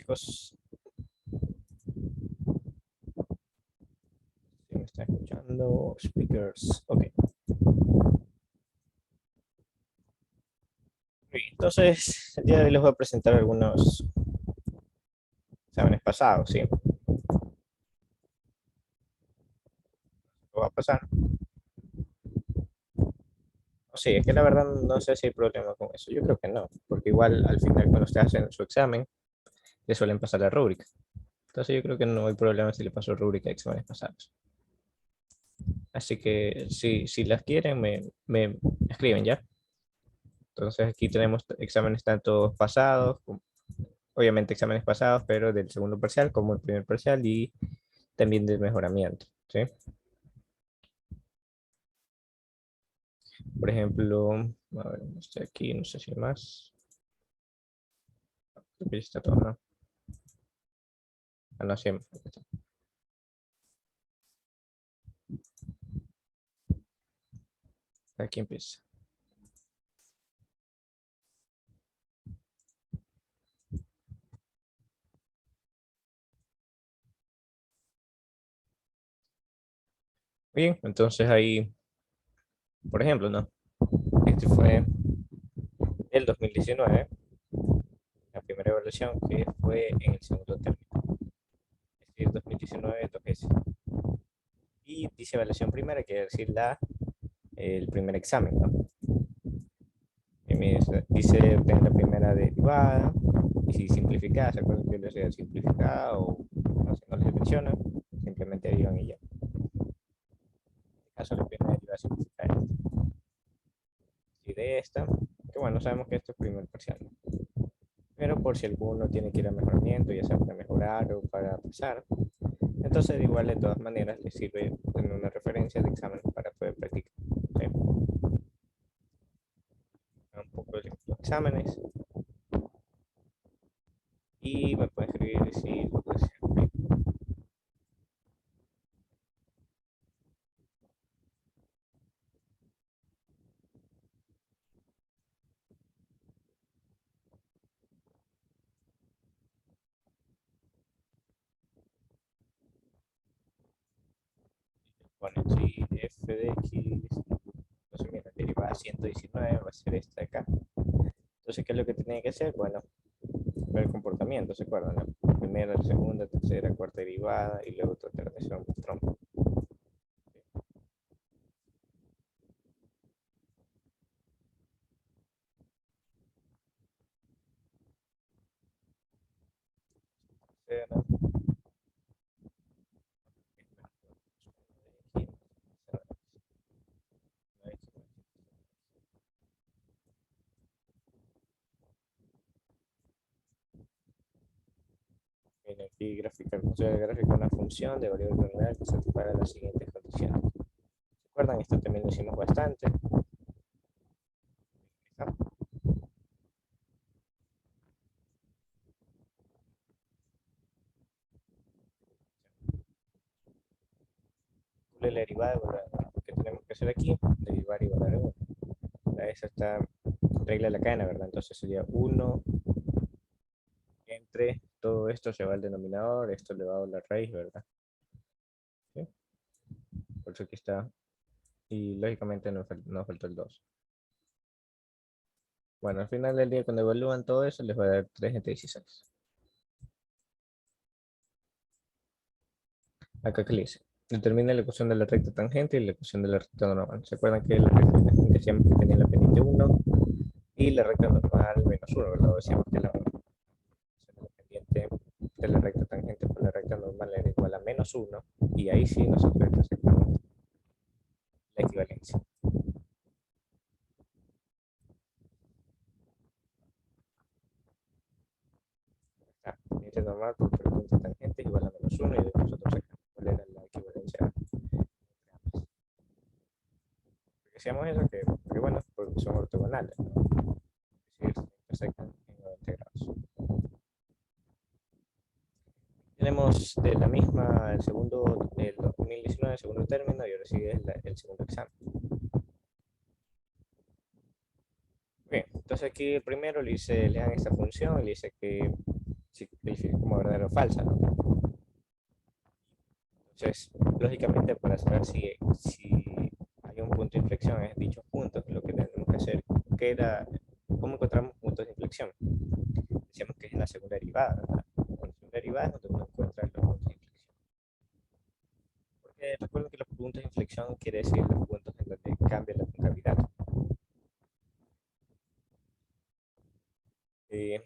chicos. ¿Sí me están escuchando? Speakers. Ok. Bien, entonces, el día de hoy les voy a presentar algunos exámenes pasados, ¿sí? Lo va a pasar. O sí, es que la verdad no sé si hay problema con eso. Yo creo que no, porque igual al final cuando ustedes hacen su examen, le suelen pasar la rúbrica. Entonces yo creo que no hay problema si le paso rúbrica de exámenes pasados. Así que si las quieren, me escriben ya. Entonces aquí tenemos exámenes tanto pasados, obviamente exámenes pasados, pero del segundo parcial como el primer parcial y también del mejoramiento, ¿sí? Por ejemplo, a ver, estoy aquí, no sé si hay más. Creo que ya está todo, ¿no? Ah, no, sí, aquí empieza. Bien, entonces ahí, por ejemplo, ¿no? Este fue el 2019, la primera evaluación que fue en el segundo término, es decir, 2019 dos veces. Y dice evaluación primera, quiere decir el primer examen, ¿no? Dice obtener la primera derivada, y si simplificada, ¿se acuerdan que yo les decía simplificada o no sé, no les menciona? Simplemente derivan y ya. En este caso, la primera derivada simplificada es esta. Y de esta, que bueno, sabemos que esto es primer parcial, ¿no? Pero por si alguno tiene que ir a mejoramiento, ya sea para mejorar o para pasar, entonces igual de todas maneras les sirve tener una referencia de examen para poder practicar, ¿sí? Un poco de los exámenes y me pueden escribir si lo desean. Bueno, si f de x, entonces mira, derivada 119 va a ser esta de acá. Entonces, ¿qué es lo que tenía que hacer? Bueno, ver el comportamiento, ¿se acuerdan? La primera, la segunda, tercera, cuarta derivada y luego otra tercera trompo. Viene aquí gráfica, gráfica una función de variable nominal que satisfaga las siguientes condiciones. ¿Se acuerdan? Esto también lo hicimos bastante. La derivada que tenemos que hacer aquí, derivar igual a 1. Esa está regla de la cadena, ¿verdad? Entonces sería 1 entre todo esto se va al denominador, esto elevado a la raíz, ¿verdad? ¿Sí? Por eso aquí está. Y lógicamente nos faltó el 2. Bueno, al final del día, cuando evalúan todo eso, les va a dar 3 entre 16. Acá que le dice, determina la ecuación de la recta tangente y la ecuación de la recta normal. ¿Se acuerdan que la recta tangente decíamos que tenía la pendiente 1 y la recta normal menos 1, ¿verdad? Decíamos que la pendiente de la recta tangente por la recta normal era igual a menos 1 y ahí sí nos afecta exactamente la equivalencia. Pendiente normal por pendiente tangente igual a menos 1 y nosotros sacamos cuál era la equivalencia. Decíamos eso, que bueno, porque son ortogonales, ¿no? Es decir, se intersectan en 90 grados. Tenemos de la misma el segundo, el 2019, el segundo término, y ahora sigue el segundo examen. Bien, entonces aquí primero le dan esta función, le dice que si califica como verdadera o falsa, ¿no? Entonces, lógicamente, para saber si hay un punto de inflexión en dichos puntos, lo que tenemos que hacer, ¿cómo encontramos puntos de inflexión? Decíamos que es en la segunda derivada, ¿verdad? En la segunda derivada es donde uno encuentra los puntos de inflexión. Porque recuerden que los puntos de inflexión quiere decir los puntos en donde cambia la concavidad. Eh,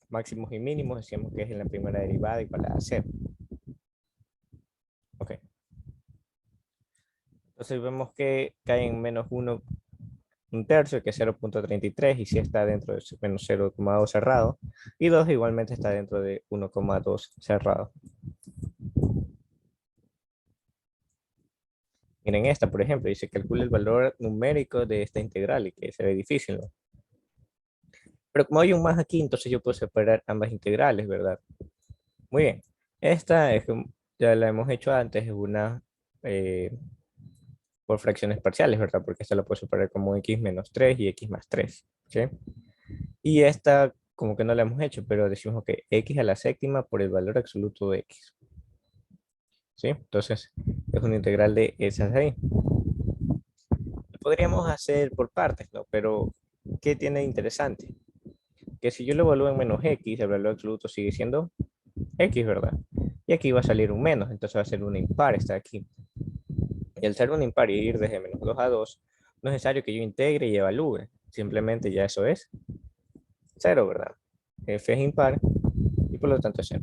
Máximos y mínimos decíamos que es en la primera derivada igual a 0. Ok. Entonces vemos que cae en menos 1 un tercio, que es 0,33, y si está dentro de menos 0,2 cerrado, y 2 igualmente está dentro de 1,2 cerrado. Miren esta, por ejemplo, dice calcula el valor numérico de esta integral, y que se ve difícil, ¿no? Pero como hay un más aquí, entonces yo puedo separar ambas integrales, ¿verdad? Muy bien. Esta es, ya la hemos hecho antes, es una eh, por fracciones parciales, ¿verdad? Porque esta la puedo separar como x menos 3 y x más 3. ¿Sí? Y esta como que no la hemos hecho, pero decimos que x a la séptima por el valor absoluto de x. ¿Sí? Entonces es una integral de esas de ahí. Lo podríamos hacer por partes, ¿no? Pero ¿qué tiene de interesante? Que si yo lo evalúo en menos x, el valor absoluto sigue siendo x, ¿verdad? Y aquí va a salir un menos, entonces va a ser un impar, está aquí. Y al ser un impar y ir desde menos 2 a 2, no es necesario que yo integre y evalúe. Simplemente ya eso es 0, ¿verdad? F es impar y por lo tanto es 0.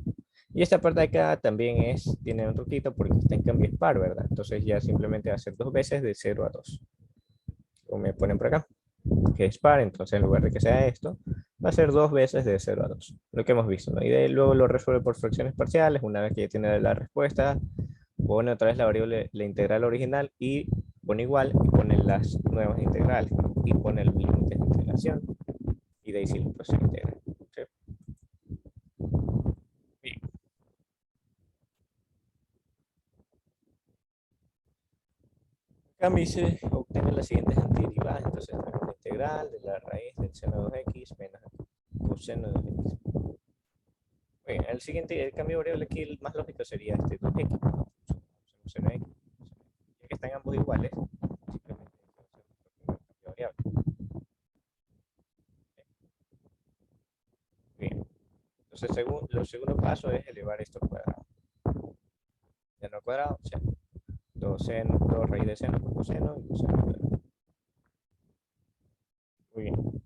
Y esta parte de acá también tiene un truquito porque está en cambio es par, ¿verdad? Entonces ya simplemente va a ser 2 veces de 0 a 2. Como me ponen por acá, que es par, entonces en lugar de que sea esto, va a ser 2 veces de 0 a 2. Lo que hemos visto, ¿no? Y luego lo resuelve por fracciones parciales. Una vez que ya tiene la respuesta, pone otra vez la variable, la integral original y pone igual y pone las nuevas integrales, ¿no? Y pone los límites de integración y de ahí sí pues se integra. ¿Sí? Bien. Acá me dice obtener las siguientes antiderivadas, entonces tenemos la integral de la raíz del seno de 2x menos el coseno de x. Bien, el cambio de variable aquí, el más lógico sería este 2x, ¿no? Seno de x. Ya que están ambos iguales, simplemente hacemos el cambio de variable. Bien, entonces el segundo paso es elevar esto al cuadrado. Seno al cuadrado, o sea, 2 raíz de seno por coseno y coseno al cuadrado. Muy bien.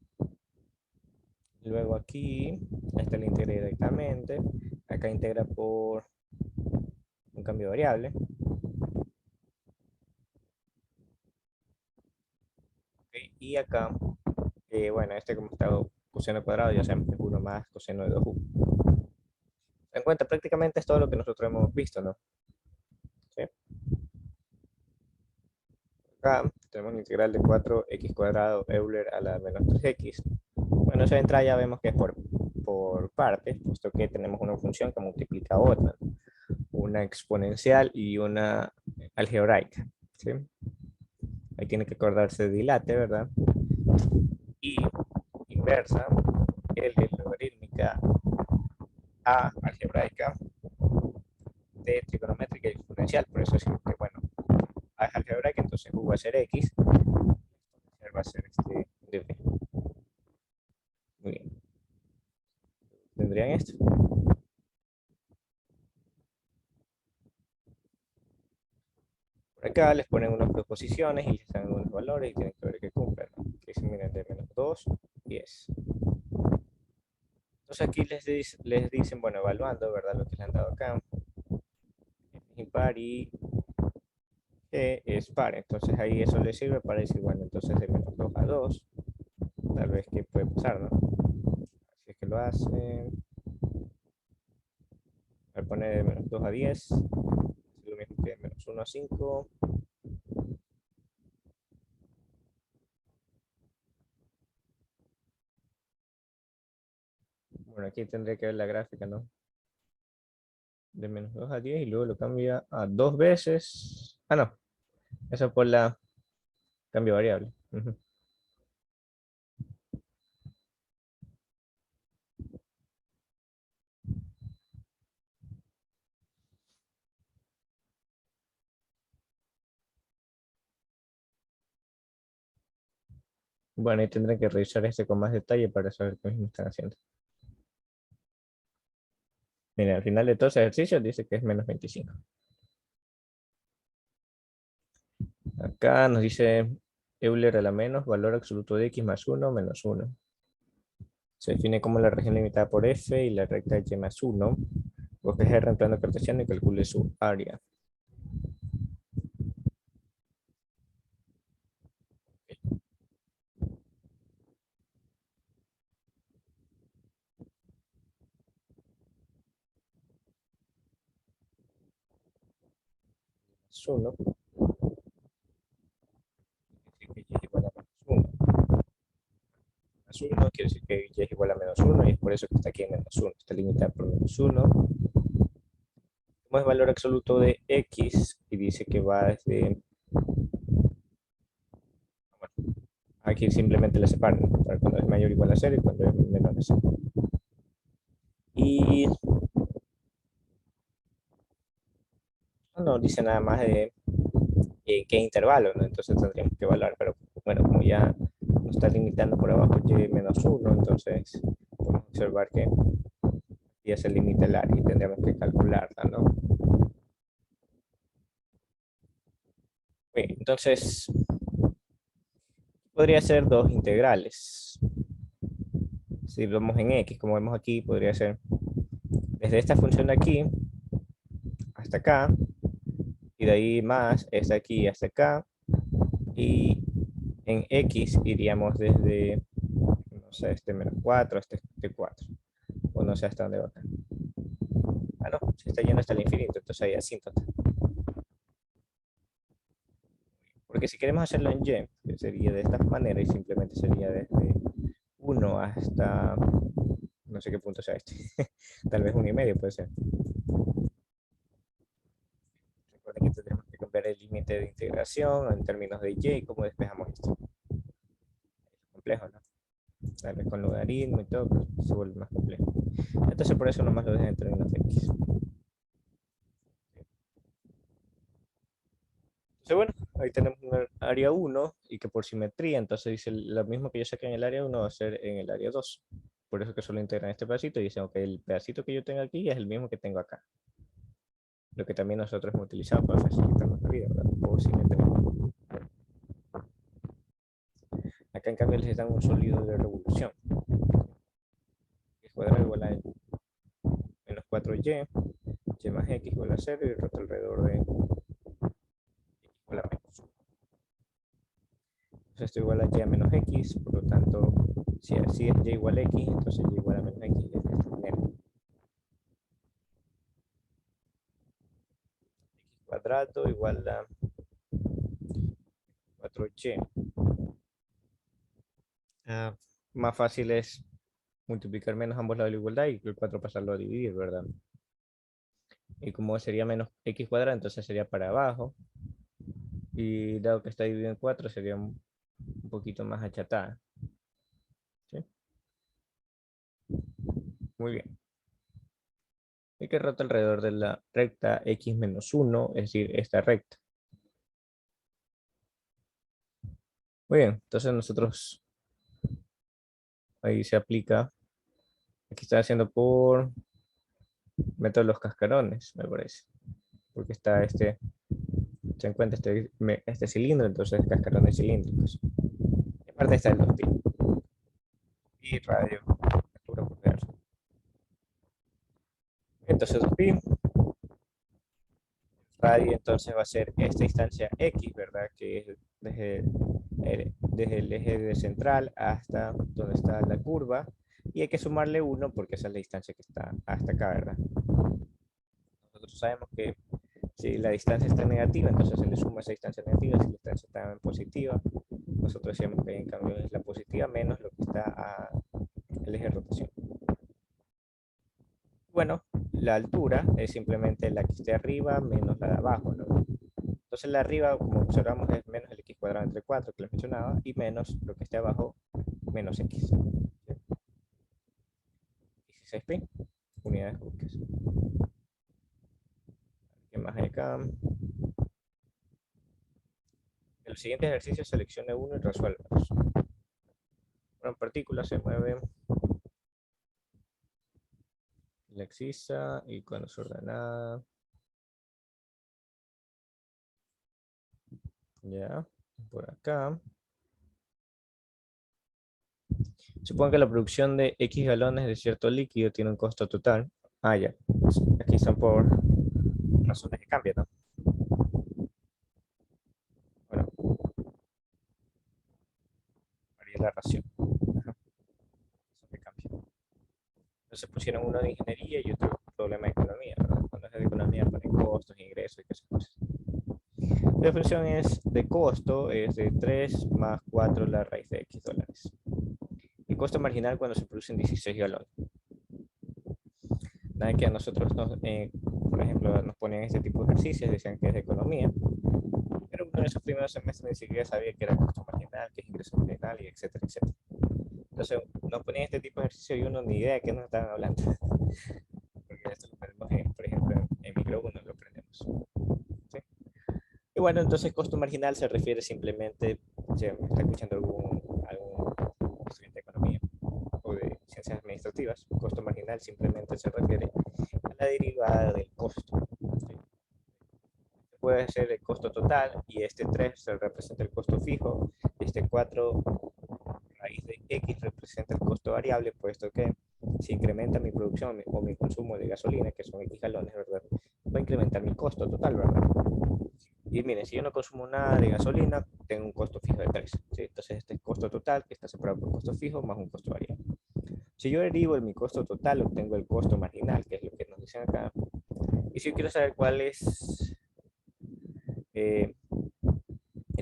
Luego aquí, esta la integra directamente. Acá integra por un cambio de variable. Okay. Y acá, bueno, este como está coseno cuadrado, ya sabemos que es 1 más coseno de 2u. En cuenta, prácticamente es todo lo que nosotros hemos visto, ¿no? ¿Sí? Acá tenemos una integral de 4x cuadrado Euler a la menos 3x. Bueno, esa entrada ya vemos que es por partes, puesto que tenemos una función que multiplica otra, una exponencial y una algebraica. ¿Sí? Ahí tiene que acordarse de dilate, ¿verdad? Y inversa, L logarítmica, A algebraica, T trigonométrica y exponencial. Por eso decimos que, bueno, A es algebraica, entonces U va a ser X, va a ser de B. Muy bien. Tendrían esto. Por acá les ponen unas proposiciones y les dan unos valores y tienen que ver que cumplen, ¿no? Que dicen, miren, de menos 2, 10. Entonces aquí les dicen, bueno, evaluando, ¿verdad? Lo que les han dado acá, es impar y es par. Entonces ahí eso les sirve para decir, bueno, entonces de menos 2 a 2, tal vez que puede pasar, ¿no? Si es que lo hacen, al poner de menos 2 a 10, es lo mismo que de menos 1 a 5. Bueno, aquí tendré que ver la gráfica, ¿no? De menos 2 a 10 y luego lo cambia a 2 veces. Ah, no, eso por la cambio variable. Uh-huh. Bueno, y tendré que revisar este con más detalle para saber qué mismo están haciendo. Mira, al final de todos los ejercicios dice que es menos 25. Acá nos dice Euler a la menos, valor absoluto de x más 1 menos 1. Se define como la región limitada por f y la recta y más 1. Busque R en plano cartesiano y calcule su área. Más 1, quiere decir que y es igual a menos 1. Más 1 quiere decir que y es igual a menos 1 y es por eso que está aquí en menos 1. Está limitada por menos 1. Como es valor absoluto de x y dice que va desde... Bueno, aquí simplemente le separan para cuando es mayor o igual a 0 y cuando es menor a 0. Y no dice nada más de qué intervalo, ¿no? Entonces tendríamos que evaluar, pero bueno, como ya nos está limitando por abajo y menos 1, entonces podemos observar que ya se limita el área y tendremos que calcularla, ¿no? Bien, entonces podría ser dos integrales. Si vemos en x, como vemos aquí, podría ser desde esta función de aquí hasta acá, y de ahí más esta aquí hasta acá, y en x iríamos desde, no sé, este menos 4 hasta este 4, o no sé hasta dónde va acá. Ah, no, se está yendo hasta el infinito, entonces hay asíntota. Porque si queremos hacerlo en y, que sería de esta manera y simplemente sería desde 1 hasta, no sé qué punto sea este, tal vez 1,5 puede ser. Recuerden que tendremos que cambiar el límite de integración en términos de y, cómo despejamos esto. Es complejo, ¿no? Tal vez con logaritmo y todo, pues se vuelve más complejo. Entonces por eso nomás lo dejan en términos de x. Entonces bueno, ahí tenemos un área 1 y que por simetría, entonces dice lo mismo que yo saqué en el área 1 va a ser en el área 2. Por eso que solo integran este pedacito y dicen, ok, el pedacito que yo tengo aquí es el mismo que tengo acá. Lo que también nosotros hemos utilizado para facilitarnos la vida, ¿verdad? Por simetría. Acá en cambio les dan un sólido de revolución. X cuadrado igual a menos 4y, y más x igual a 0 y el resto alrededor de x igual a menos 1. Entonces esto igual a y a menos x, por lo tanto, si así es y igual a x, entonces y igual a menos x es de esta manera. X cuadrado igual a 4y. Ah, más fácil es multiplicar menos ambos lados de la igualdad y el 4 pasarlo a dividir, ¿verdad? Y como sería menos x cuadrado, entonces sería para abajo. Y dado que está dividido en 4, sería un poquito más achatada. ¿Sí? Muy bien. Y que rota alrededor de la recta x menos 1, es decir, esta recta. Muy bien, entonces nosotros ahí se aplica. Aquí está haciendo por método de los cascarones, me parece. Porque está se encuentra este cilindro, entonces cascarones cilíndricos. Y aparte está el 2pi. Y radio, altura por ver. Entonces 2pi, radio entonces va a ser esta distancia x, ¿verdad? Que es desde el eje central hasta donde está la curva. Y hay que sumarle 1 porque esa es la distancia que está hasta acá, ¿verdad? Nosotros sabemos que si la distancia está negativa, entonces se le suma esa distancia negativa. Si la distancia está positiva, nosotros decíamos que en cambio es la positiva menos lo que está al eje de rotación. Bueno, la altura es simplemente la que esté arriba menos la de abajo, ¿no? Entonces la de arriba, como observamos, es menos el x cuadrado entre 4 que les mencionaba y menos lo que esté abajo menos x. 16pi, unidades cúbicas. ¿Qué más hay acá? En los siguientes ejercicios seleccione uno y resuélvalos. una partícula se mueve la excisa y cuando es ordenada. Ya, por acá. Supongo que la producción de X galones de cierto líquido tiene un costo total. Ah, ya. Pues aquí están por razones de cambio, ¿no? Bueno, varía la ración. Ajá, razón de cambio. Entonces pusieron uno de ingeniería y otro problema de economía, ¿verdad? Cuando es de economía ponen costos, ingresos y esas cosas. La función es de costo, es de 3 más 4 la raíz de X dólares. El costo marginal cuando se producen 16 galones. Nada que a nosotros, por ejemplo, nos ponían este tipo de ejercicios, decían que es de economía, pero uno de esos primeros semestres ni siquiera sabía que era costo marginal, que es ingreso marginal, y etcétera, etcétera. Entonces, nos ponían este tipo de ejercicio y uno ni idea de qué nos estaban hablando. Porque esto lo aprendemos, por ejemplo, en micro 1 lo aprendemos. ¿Sí? Y bueno, entonces costo marginal se refiere simplemente, si me está escuchando algún estudiante de economía o de ciencias administrativas, costo marginal simplemente se refiere a la derivada del costo. ¿Sí? Puede ser el costo total y este 3 se representa el costo fijo, este 4 raíz de X representa el costo variable, puesto que si incrementa mi producción o mi consumo de gasolina, que son X galones, ¿verdad? Va a incrementar mi costo total, ¿verdad? Y miren, si yo no consumo nada de gasolina, tengo un costo fijo de 3. ¿Sí? Entonces este es costo total, que está separado por costo fijo, más un costo variable. Si yo derivo en mi costo total, obtengo el costo marginal, que es lo que nos dicen acá. Y si yo quiero saber cuál es el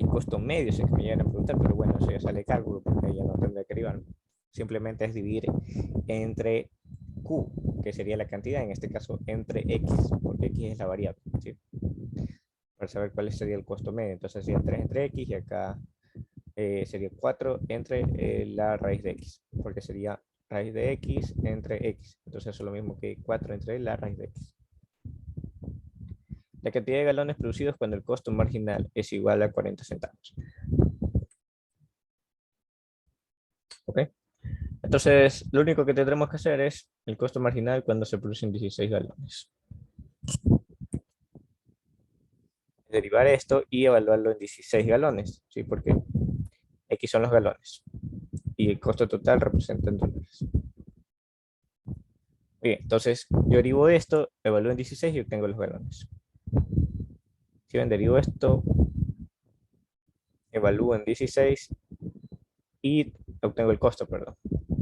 costo medio, si es que me llegan a preguntar, pero bueno, eso ya sale de cálculo, porque ya no tendría que derivar. Simplemente es dividir entre Q, que sería la cantidad, en este caso entre X, porque X es la variable, ¿sí? Para saber cuál sería el costo medio. Entonces sería 3 entre X y acá sería 4 entre la raíz de X, porque sería raíz de X entre X. Entonces eso es lo mismo que 4 entre la raíz de X. La cantidad de galones producidos cuando el costo marginal es igual a 40 centavos. ¿Ok? Entonces, lo único que tendremos que hacer es el costo marginal cuando se producen 16 galones. Derivar esto y evaluarlo en 16 galones, ¿sí? Porque X son los galones y el costo total representa en dólares. Bien, entonces yo derivo esto, evalúo en 16 y obtengo los galones. Si ven, derivo esto, evalúo en 16 y obtengo el costo, perdón,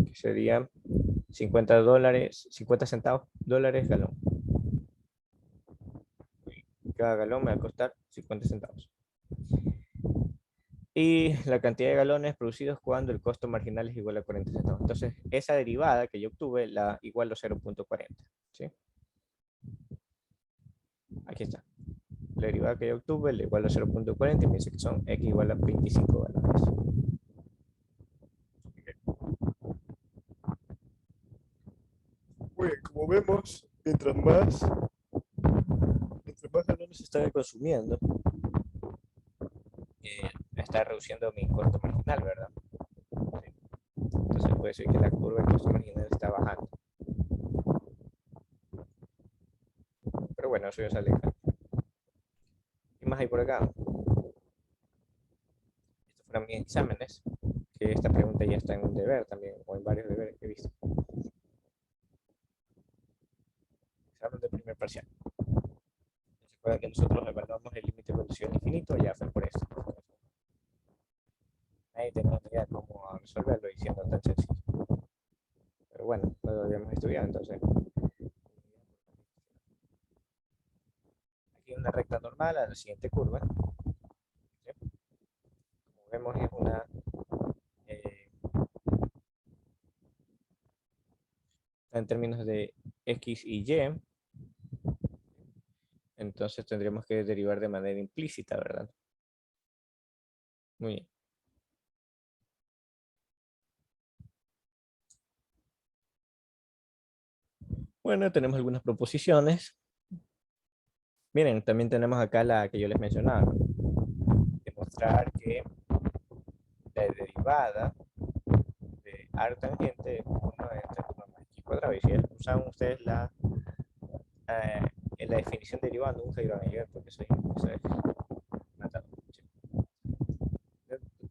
que sería 50 dólares, 50 centavos dólares galón. Cada galón me va a costar 50 centavos. Y la cantidad de galones producidos cuando el costo marginal es igual a 40 centavos. Entonces, esa derivada que yo obtuve la igualo a 0.40. ¿Sí? Aquí está. La derivada que yo obtuve la igual a 0.40 y me dice que son X igual a 25 galones. Muy bien, como vemos, mientras más galones se está consumiendo, está reduciendo mi costo marginal, ¿verdad? Sí. Entonces puede decir que la curva de costo marginal está bajando. Pero bueno, eso ya sale acá. ¿Qué más hay por acá? Estos fueron mis exámenes, que esta pregunta ya está en un deber también, o en varios deberes que he visto. Examen de primer parcial. ¿Se acuerdan que nosotros evaluamos el límite de velocidad infinito? Ya fue por eso. Ahí tenemos idea de cómo resolverlo diciendo tan sencillo. Pero bueno, no lo habíamos estudiado, entonces. Aquí una recta normal a la siguiente curva. ¿Sí? Como vemos es una en términos de X y Y, entonces tendríamos que derivar de manera implícita, ¿verdad? Muy bien. Bueno, tenemos algunas proposiciones. Miren, también tenemos acá la que yo les mencionaba. Demostrar que la derivada de arctangente es 1 entre 1 más x cuadrado. Y si usan ustedes en la definición derivada, nunca iban a llegar porque eso es matado. Sí.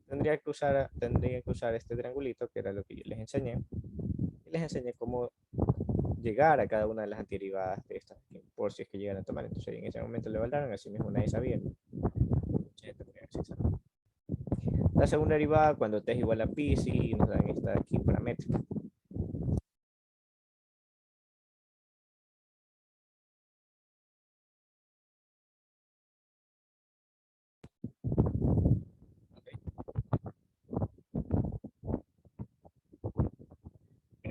Tendría que usar este triangulito, que era lo que yo les enseñé. Y les enseñé cómo llegar a cada una de las antiderivadas de estas, por si es que llegan a tomar. Entonces en ese momento le valoraron, así mismo nadie sabía. La segunda derivada, cuando t es igual a pi, sí nos dan esta de aquí paramétrica.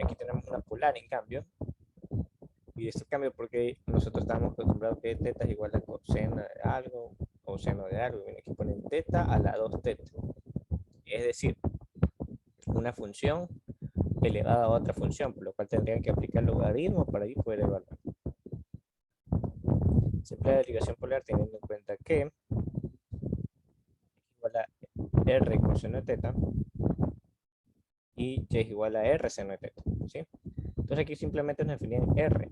Aquí tenemos una polar en cambio. Y este cambio porque nosotros estamos acostumbrados que teta es igual a coseno de algo o seno de algo. Miren, aquí ponen teta a la 2 teta. Es decir, una función elevada a otra función, por lo cual tendrían que aplicar logaritmo para ahí poder evaluar. Se emplea la derivación polar teniendo en cuenta que es igual a r coseno de teta y y es igual a r seno de teta. ¿Sí? Entonces aquí simplemente nos definen r.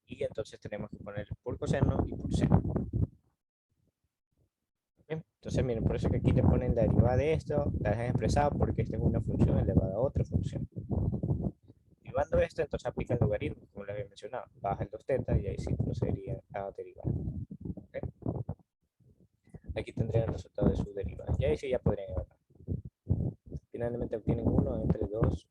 Y entonces tenemos que poner por coseno y por seno. ¿Okay? Entonces miren, por eso que aquí le ponen la derivada de esto, la dejan expresada porque esta es una función elevada a otra función. Derivando esto, entonces aplica el logaritmo, como les había mencionado. Baja el 2 teta y ahí sí procedería a derivar. ¿Okay? Aquí tendrían el resultado de su derivada. Y ahí sí ya podrían evaluar. Finalmente obtienen 1 entre 2.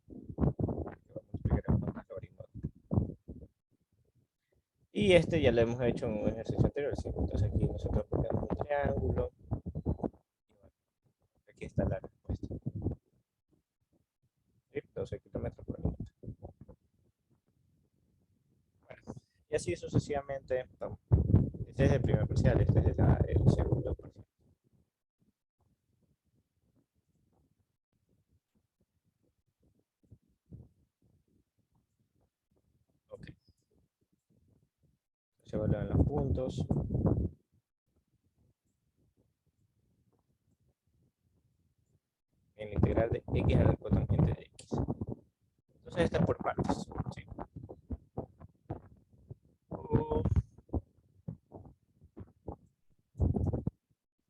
Y este ya lo hemos hecho en un ejercicio anterior. ¿Sí? Entonces aquí nosotros ponemos un triángulo. Aquí está la respuesta. ¿Sí? 12 kilómetros por minuto. Bueno, y así sucesivamente. Vamos. Este es el primer parcial, este es el segundo parcial. Ok. Se evalúan los puntos. En la integral de x al cotangente de x. Entonces está por partes. ¿Sí?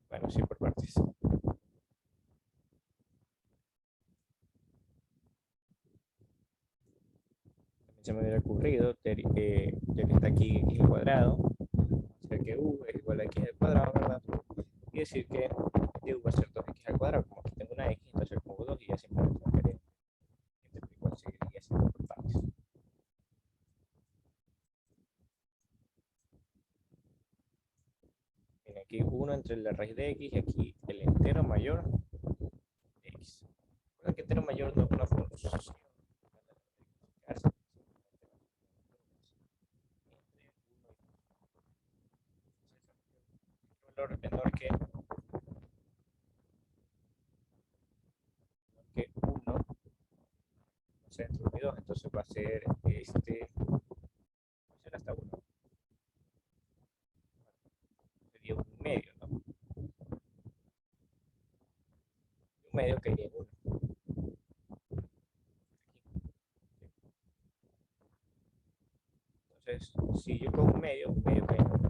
Bueno, sí, por partes. Se me hubiera ocurrido, ya que está aquí x al cuadrado, hacer que u es igual a x al cuadrado, ¿verdad? Y decir que u va a ser 2x al cuadrado, como aquí tengo una x, entonces pongo 2 y ya simplemente sacaré igual seguiría siendo por partes. Miren, aquí 1 entre la raíz de x y aquí el entero mayor de x. Recuerden que entero mayor no es una función. Valor menor que 1, o sea, entre 1 y 2, entonces va a ser va a ser hasta 1. Sería un medio, ¿no? Un medio que iría en 1. Entonces, si yo cojo un medio cae en 1.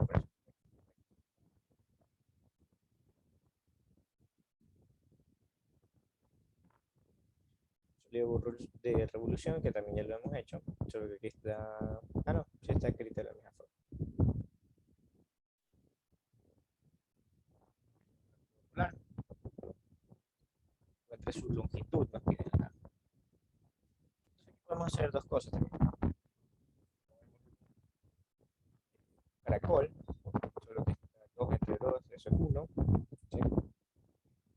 De revolución, que también ya lo hemos hecho, solo que aquí está, no, sí está escrita de la misma forma. Claro. Entre su longitud nos piden la. Podemos hacer dos cosas también. Caracol, solo que está 2 entre 2, eso es 1. ¿Sí?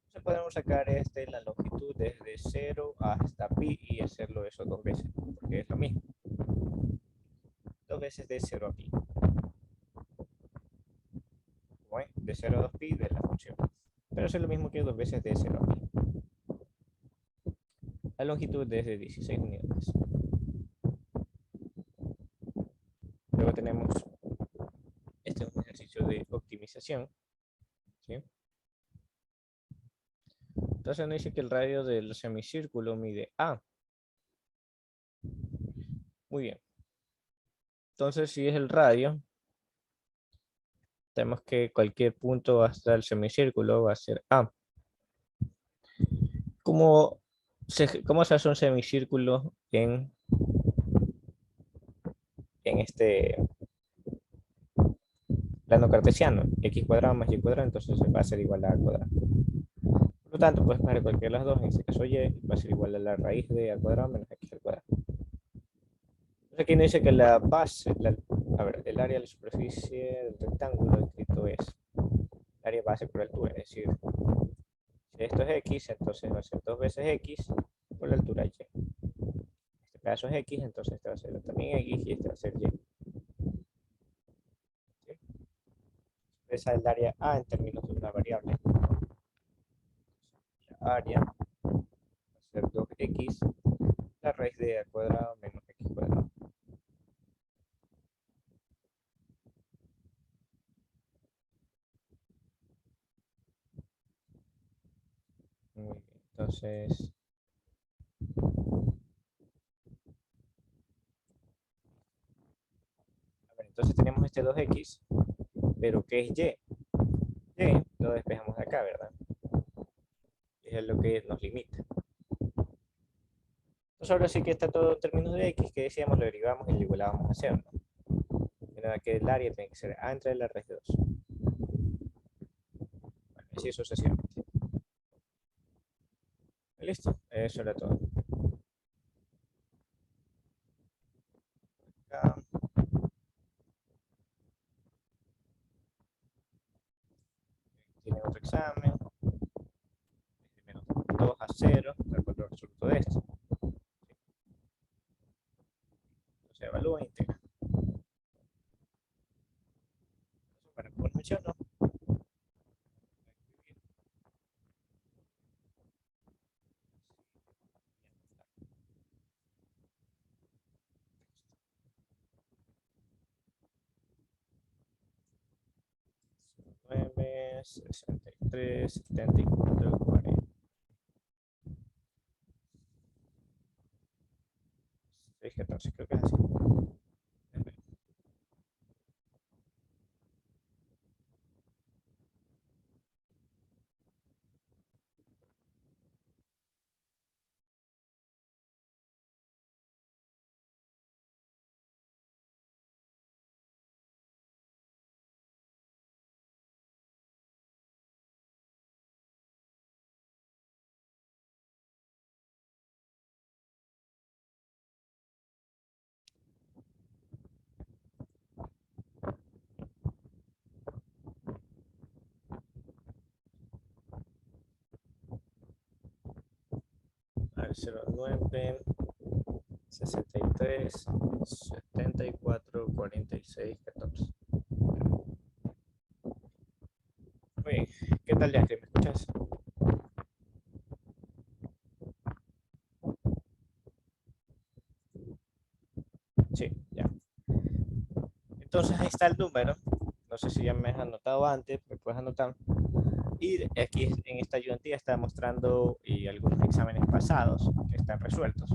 Entonces podemos sacar la longitud desde 0 hasta pi y hacerlo eso 2 veces, porque es lo mismo. 2 veces de 0 a pi. Bueno, de 0 a 2 pi de la función. Pero eso es lo mismo que 2 veces de 0 a pi. La longitud es de 16 unidades. Luego tenemos este es un ejercicio de optimización. ¿Sí? Entonces nos dice que el radio del semicírculo mide A. Muy bien. Entonces, si es el radio, tenemos que cualquier punto hasta el semicírculo va a ser A. ¿Cómo cómo se hace un semicírculo en este plano cartesiano? X cuadrado más Y cuadrado, entonces va a ser igual a A cuadrado. Por lo tanto, puedes coger cualquiera de las dos, en este caso Y, va a ser igual a la raíz de A cuadrado menos X al cuadrado. Entonces aquí nos dice que la base, a ver, el área de la superficie del rectángulo escrito es el área base por altura, es decir, si esto es X, entonces va a ser 2 veces X por la altura Y. Este pedazo es X, entonces este va a ser también X y este va a ser Y. ¿Sí? Esa es el área A en términos de una variable. La área va a ser 2X, la raíz de A cuadrado menos X cuadrado. Muy bien, entonces, a ver, entonces tenemos este 2X, pero ¿qué es Y? Y lo despejamos de acá, ¿verdad? Es lo que nos limita. Entonces ahora sí que está todo en términos de X, que decíamos, lo derivamos y lo igualábamos a 0, ¿no? Mira que el área tiene que ser A entre la raíz de 2. Bueno, así sucesivamente. Listo, eso era todo. Acá tiene otro examen, de menos 2 a 0, de acuerdo al resultado de esto. Se evalúa e integra. Bueno, como menciono, 9, 63, 74, 40. 6, 14, creo que es así. A ver, 09, 63, 74, 46, 14. Muy bien, ¿qué tal, Jackie? ¿Me escuchas? Sí, ya. Entonces ahí está el número. No sé si ya me has anotado antes, me puedes anotar. Y aquí en esta ayudantía está mostrando algunos exámenes pasados que están resueltos.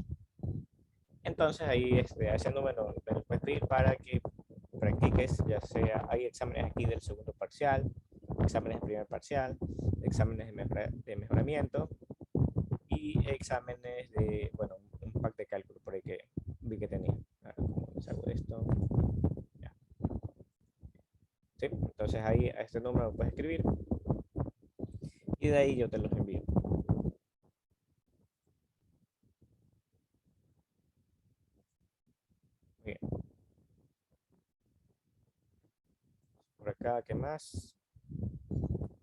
Entonces ahí a ese número me lo puedes pedir para que practiques, ya sea, hay exámenes aquí del segundo parcial, exámenes de primer parcial, exámenes de mejoramiento y exámenes de, bueno, un pack de cálculo por ahí que vi que tenía. A ver cómo les hago esto. Ya. ¿Sí? Entonces ahí a este número lo puedes escribir y de ahí yo te los envío. Bien. Por acá, ¿qué más?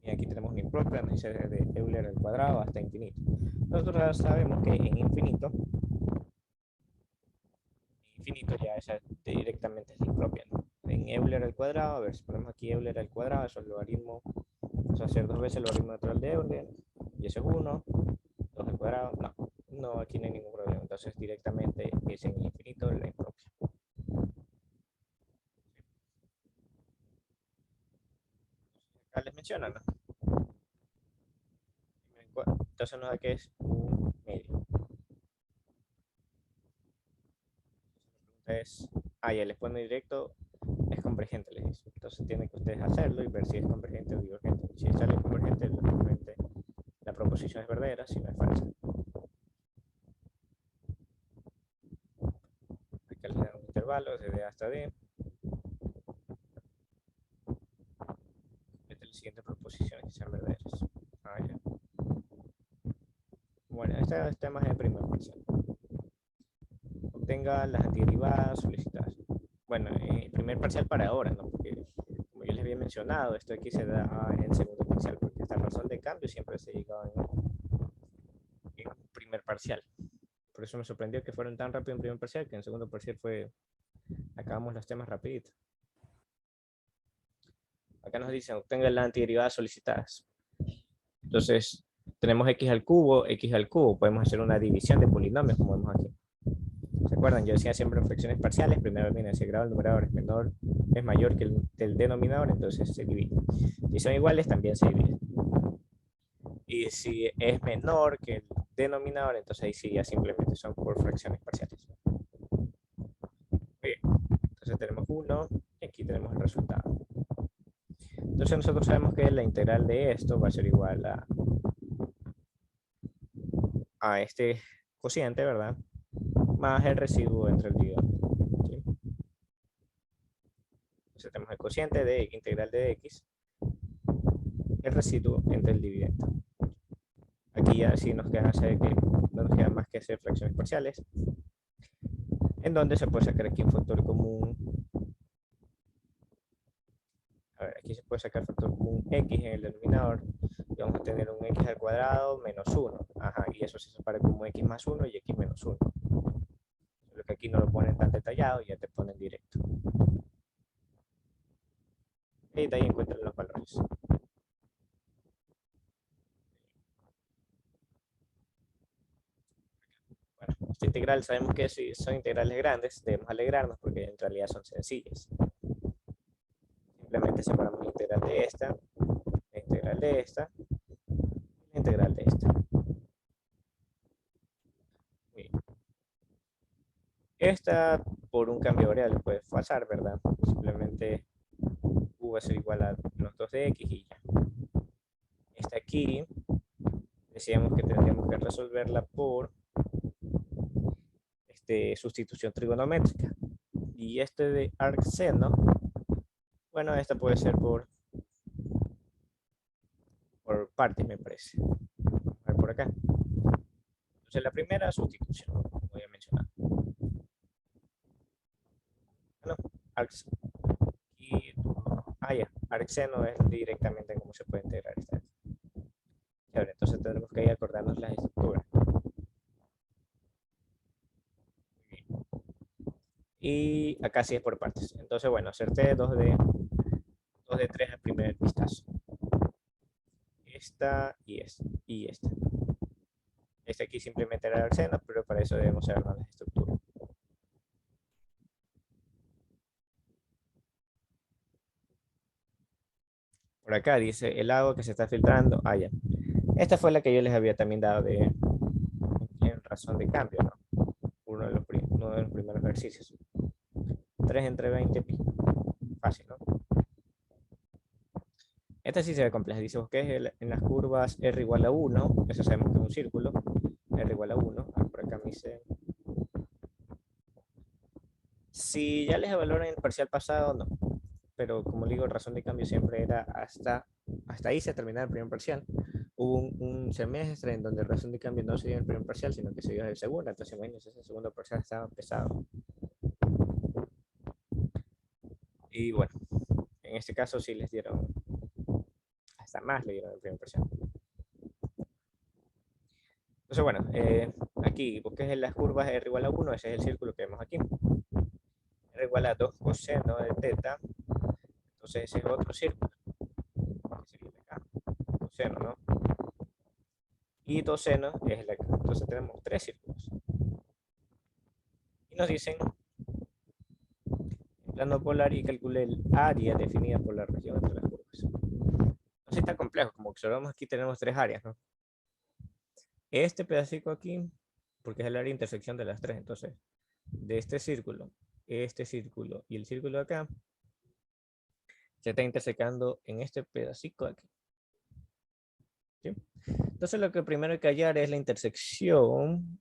Y aquí tenemos un impropio, nos dice de Euler al cuadrado hasta infinito. Nosotros ya sabemos que en infinito ya esa directamente es la impropia, ¿no? En Euler al cuadrado, a ver si ponemos aquí Euler al cuadrado, eso es el logaritmo, vamos a hacer 2 veces el logaritmo natural de Euler, y eso es 1, 2 al cuadrado, no, aquí no hay ningún problema, entonces directamente es en infinito la impropia. Acá les mencionan, ¿no? Entonces nos da que es un medio. Entonces, ya les pone directo, es convergente, les dice. Entonces tienen que ustedes hacerlo y ver si es convergente o divergente. Si sale convergente, lógicamente la proposición es verdadera, si no es falsa. Acá les dan un intervalo desde A hasta D. Esta es la siguiente proposición que sean verdaderas. Ya. Bueno, esta es más de primer parcial. Obtenga las antiderivadas solicitadas. Bueno, primer parcial para ahora, ¿no? Porque como yo les había mencionado, esto aquí se da en segundo parcial, porque esta razón de cambio siempre se llegaba en primer parcial. Por eso me sorprendió que fueron tan rápido en primer parcial, que en segundo parcial acabamos los temas rapidito. Acá nos dicen, obtenga las antiderivadas solicitadas. Entonces, tenemos x al cubo, podemos hacer una división de polinomios, como vemos aquí. ¿Se acuerdan? Yo decía siempre en fracciones parciales, primero viene ese grado del numerador es mayor que el denominador, entonces se divide. Si son iguales, también se divide. Y si es menor que el denominador, entonces ahí sí ya simplemente son por fracciones parciales. Bien, entonces tenemos 1 y aquí tenemos el resultado. Entonces nosotros sabemos que la integral de esto va a ser igual a este cociente, ¿verdad? Más el residuo entre el dividendo. ¿Sí? Entonces tenemos el cociente de integral de x, el residuo entre el dividendo. Aquí ya sí nos queda hacer que no nos queda más que hacer fracciones parciales, en donde se puede sacar aquí un factor común. A ver, aquí se puede sacar factor común x en el denominador y vamos a tener un x al cuadrado menos 1. Ajá, y eso se separa como x más 1 y x menos 1. Lo que aquí no lo ponen tan detallado, ya te ponen directo. Y de ahí encuentran los valores. Bueno, esta integral sabemos que si son integrales grandes, debemos alegrarnos porque en realidad son sencillas. Simplemente separamos la integral de esta, la integral de esta, y la integral de esta. Bien. Esta, por un cambio de variable, puede pasar, ¿verdad? Simplemente u va a ser igual a los 2 de x y ya. Esta aquí, decíamos que tendríamos que resolverla por sustitución trigonométrica. Y este de arcseno, bueno, esta puede ser por partes, me parece. A ver por acá. Entonces, la primera sustitución, como voy a mencionar. Bueno, arcseno. Y, ya, arcseno es directamente cómo se puede integrar esta. Entonces tendremos que ir acordarnos las estructuras. Y acá sí es por partes. Entonces, bueno, acerté 2 de 3 al primer vistazo. Esta y esta. Y esta. Este aquí simplemente era el seno, pero para eso debemos saber las estructuras. Por acá dice el agua que se está filtrando. Ya. Esta fue la que yo les había también dado en razón de cambio, ¿no? Uno de los primeros ejercicios. 3 entre 20 pi. Fácil, ¿no? Esta sí se ve compleja. Dice que es en las curvas R igual a 1. Eso sabemos que es un círculo. R igual a 1. Por acá me dice. Si ya les evaluaron el parcial pasado, no. Pero como digo, razón de cambio siempre era hasta ahí se terminaba el primer parcial. Hubo un semestre en donde razón de cambio no se dio en el primer parcial, sino que se dio en el segundo. Entonces, imagínense, ese segundo parcial estaba pesado. Y bueno, en este caso sí les dieron, hasta más le dieron el primer parcial. Entonces, bueno, aquí busques las curvas R igual a 1, ese es el círculo que vemos aquí. R igual a 2 coseno de teta, entonces ese es otro círculo. Que sería acá, coseno, ¿no? Y 2 seno es el acá. Entonces tenemos 3 círculos. Y nos dicen, en plano polar, y calcule el área definida por la región entre las curvas. No sé si está complejo, como observamos aquí tenemos 3 áreas, ¿no? este pedacito aquí, porque es el área de intersección de las tres, entonces, de este círculo y el círculo de acá, se está intersecando en este pedacito aquí. ¿Sí? Entonces lo que primero hay que hallar es la intersección.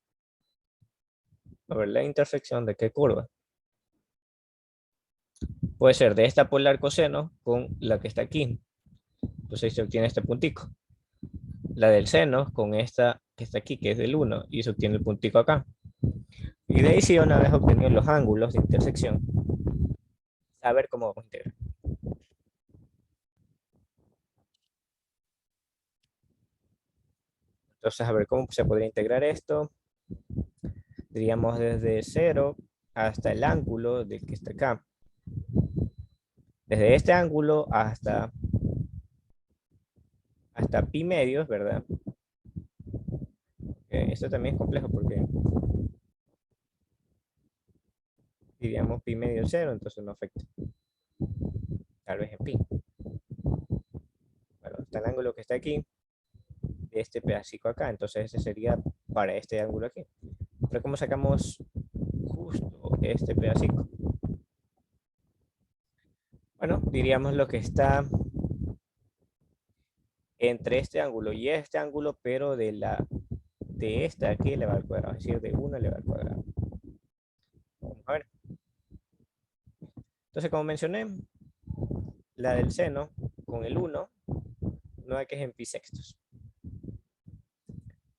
A ver, la intersección de qué curva. Puede ser de esta polar coseno con la que está aquí. Entonces se obtiene este puntico. La del seno con esta que está aquí, que es del 1, y se obtiene el puntico acá. Y de ahí, si una vez obtenido los ángulos de intersección, a ver cómo vamos a integrar. Entonces, a ver cómo se podría integrar esto. Diríamos desde 0 hasta el ángulo del que está acá. Desde este ángulo hasta pi medios, ¿verdad? Esto también es complejo porque diríamos pi medio 0, entonces no afecta. Tal vez en pi. Bueno, está el ángulo que está aquí, de este pedacito acá, entonces ese sería para este ángulo aquí. Pero ¿cómo sacamos justo este pedacito? Bueno, diríamos lo que está entre este ángulo y este ángulo, pero de esta aquí elevado al cuadrado, es decir, de 1 elevado al cuadrado. Vamos a ver. Entonces, como mencioné, la del seno con el 1, no hay que es en pi sextos.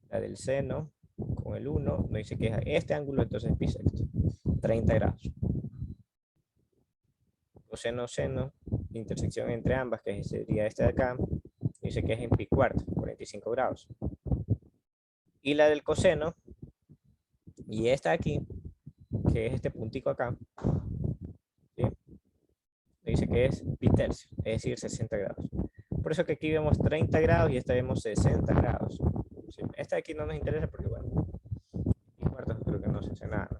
La del seno con el 1, no dice que es este ángulo, entonces es pi sexto, 30 grados. Coseno, seno, intersección entre ambas, que sería este de acá, dice que es en pi cuarto, 45 grados. Y la del coseno, y esta aquí, que es este puntico acá, ¿sí? Dice que es pi tercio, es decir, 60 grados. Por eso que aquí vemos 30 grados y esta vemos 60 grados. ¿Sí? Esta de aquí no nos interesa porque, bueno, pi cuartos creo que no se hace nada, ¿no?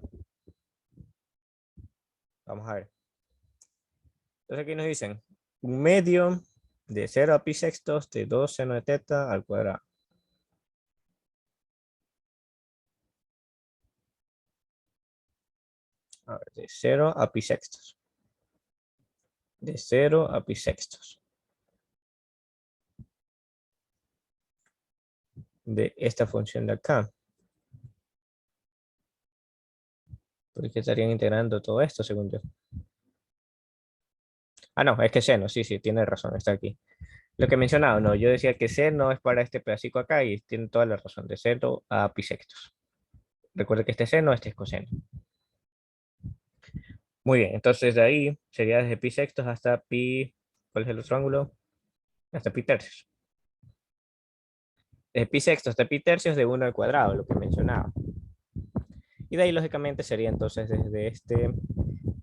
Vamos a ver. Entonces aquí nos dicen un medio de 0 a pi sextos de 2 seno de teta al cuadrado. A ver, de 0 a pi sextos. De 0 a pi sextos. De esta función de acá. Porque estarían integrando todo esto, según yo. Ah, no, es que seno, sí, sí, tiene razón, está aquí. Lo que he mencionado, no, yo decía que seno es para este pedacito acá y tiene toda la razón, de 0 a pi sextos. Recuerda que este seno, este es coseno. Muy bien, entonces de ahí sería desde pi sextos hasta pi, ¿cuál es el otro ángulo? Hasta pi tercios. Desde pi sextos hasta pi tercios de 1 al cuadrado, lo que mencionaba. Y de ahí, lógicamente, sería entonces desde este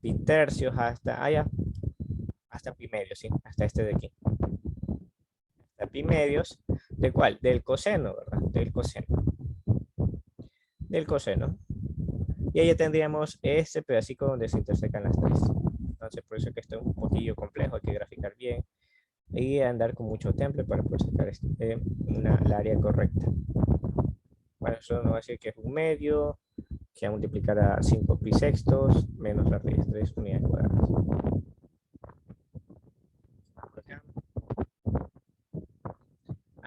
pi tercios hasta allá, hasta pi medios, ¿sí? Hasta este de aquí. Hasta pi medios, ¿de cuál? Del coseno, ¿verdad? Del coseno. Del coseno. Y ahí ya tendríamos este pedacito donde se intersecan las tres. Entonces, por eso que esto es un poquillo complejo, hay que graficar bien y andar con mucho temple para poder sacar la área correcta. Bueno, eso nos va a decir que es un medio, que va a multiplicar a 5 pi sextos menos la raíz de 3 unidades cuadradas.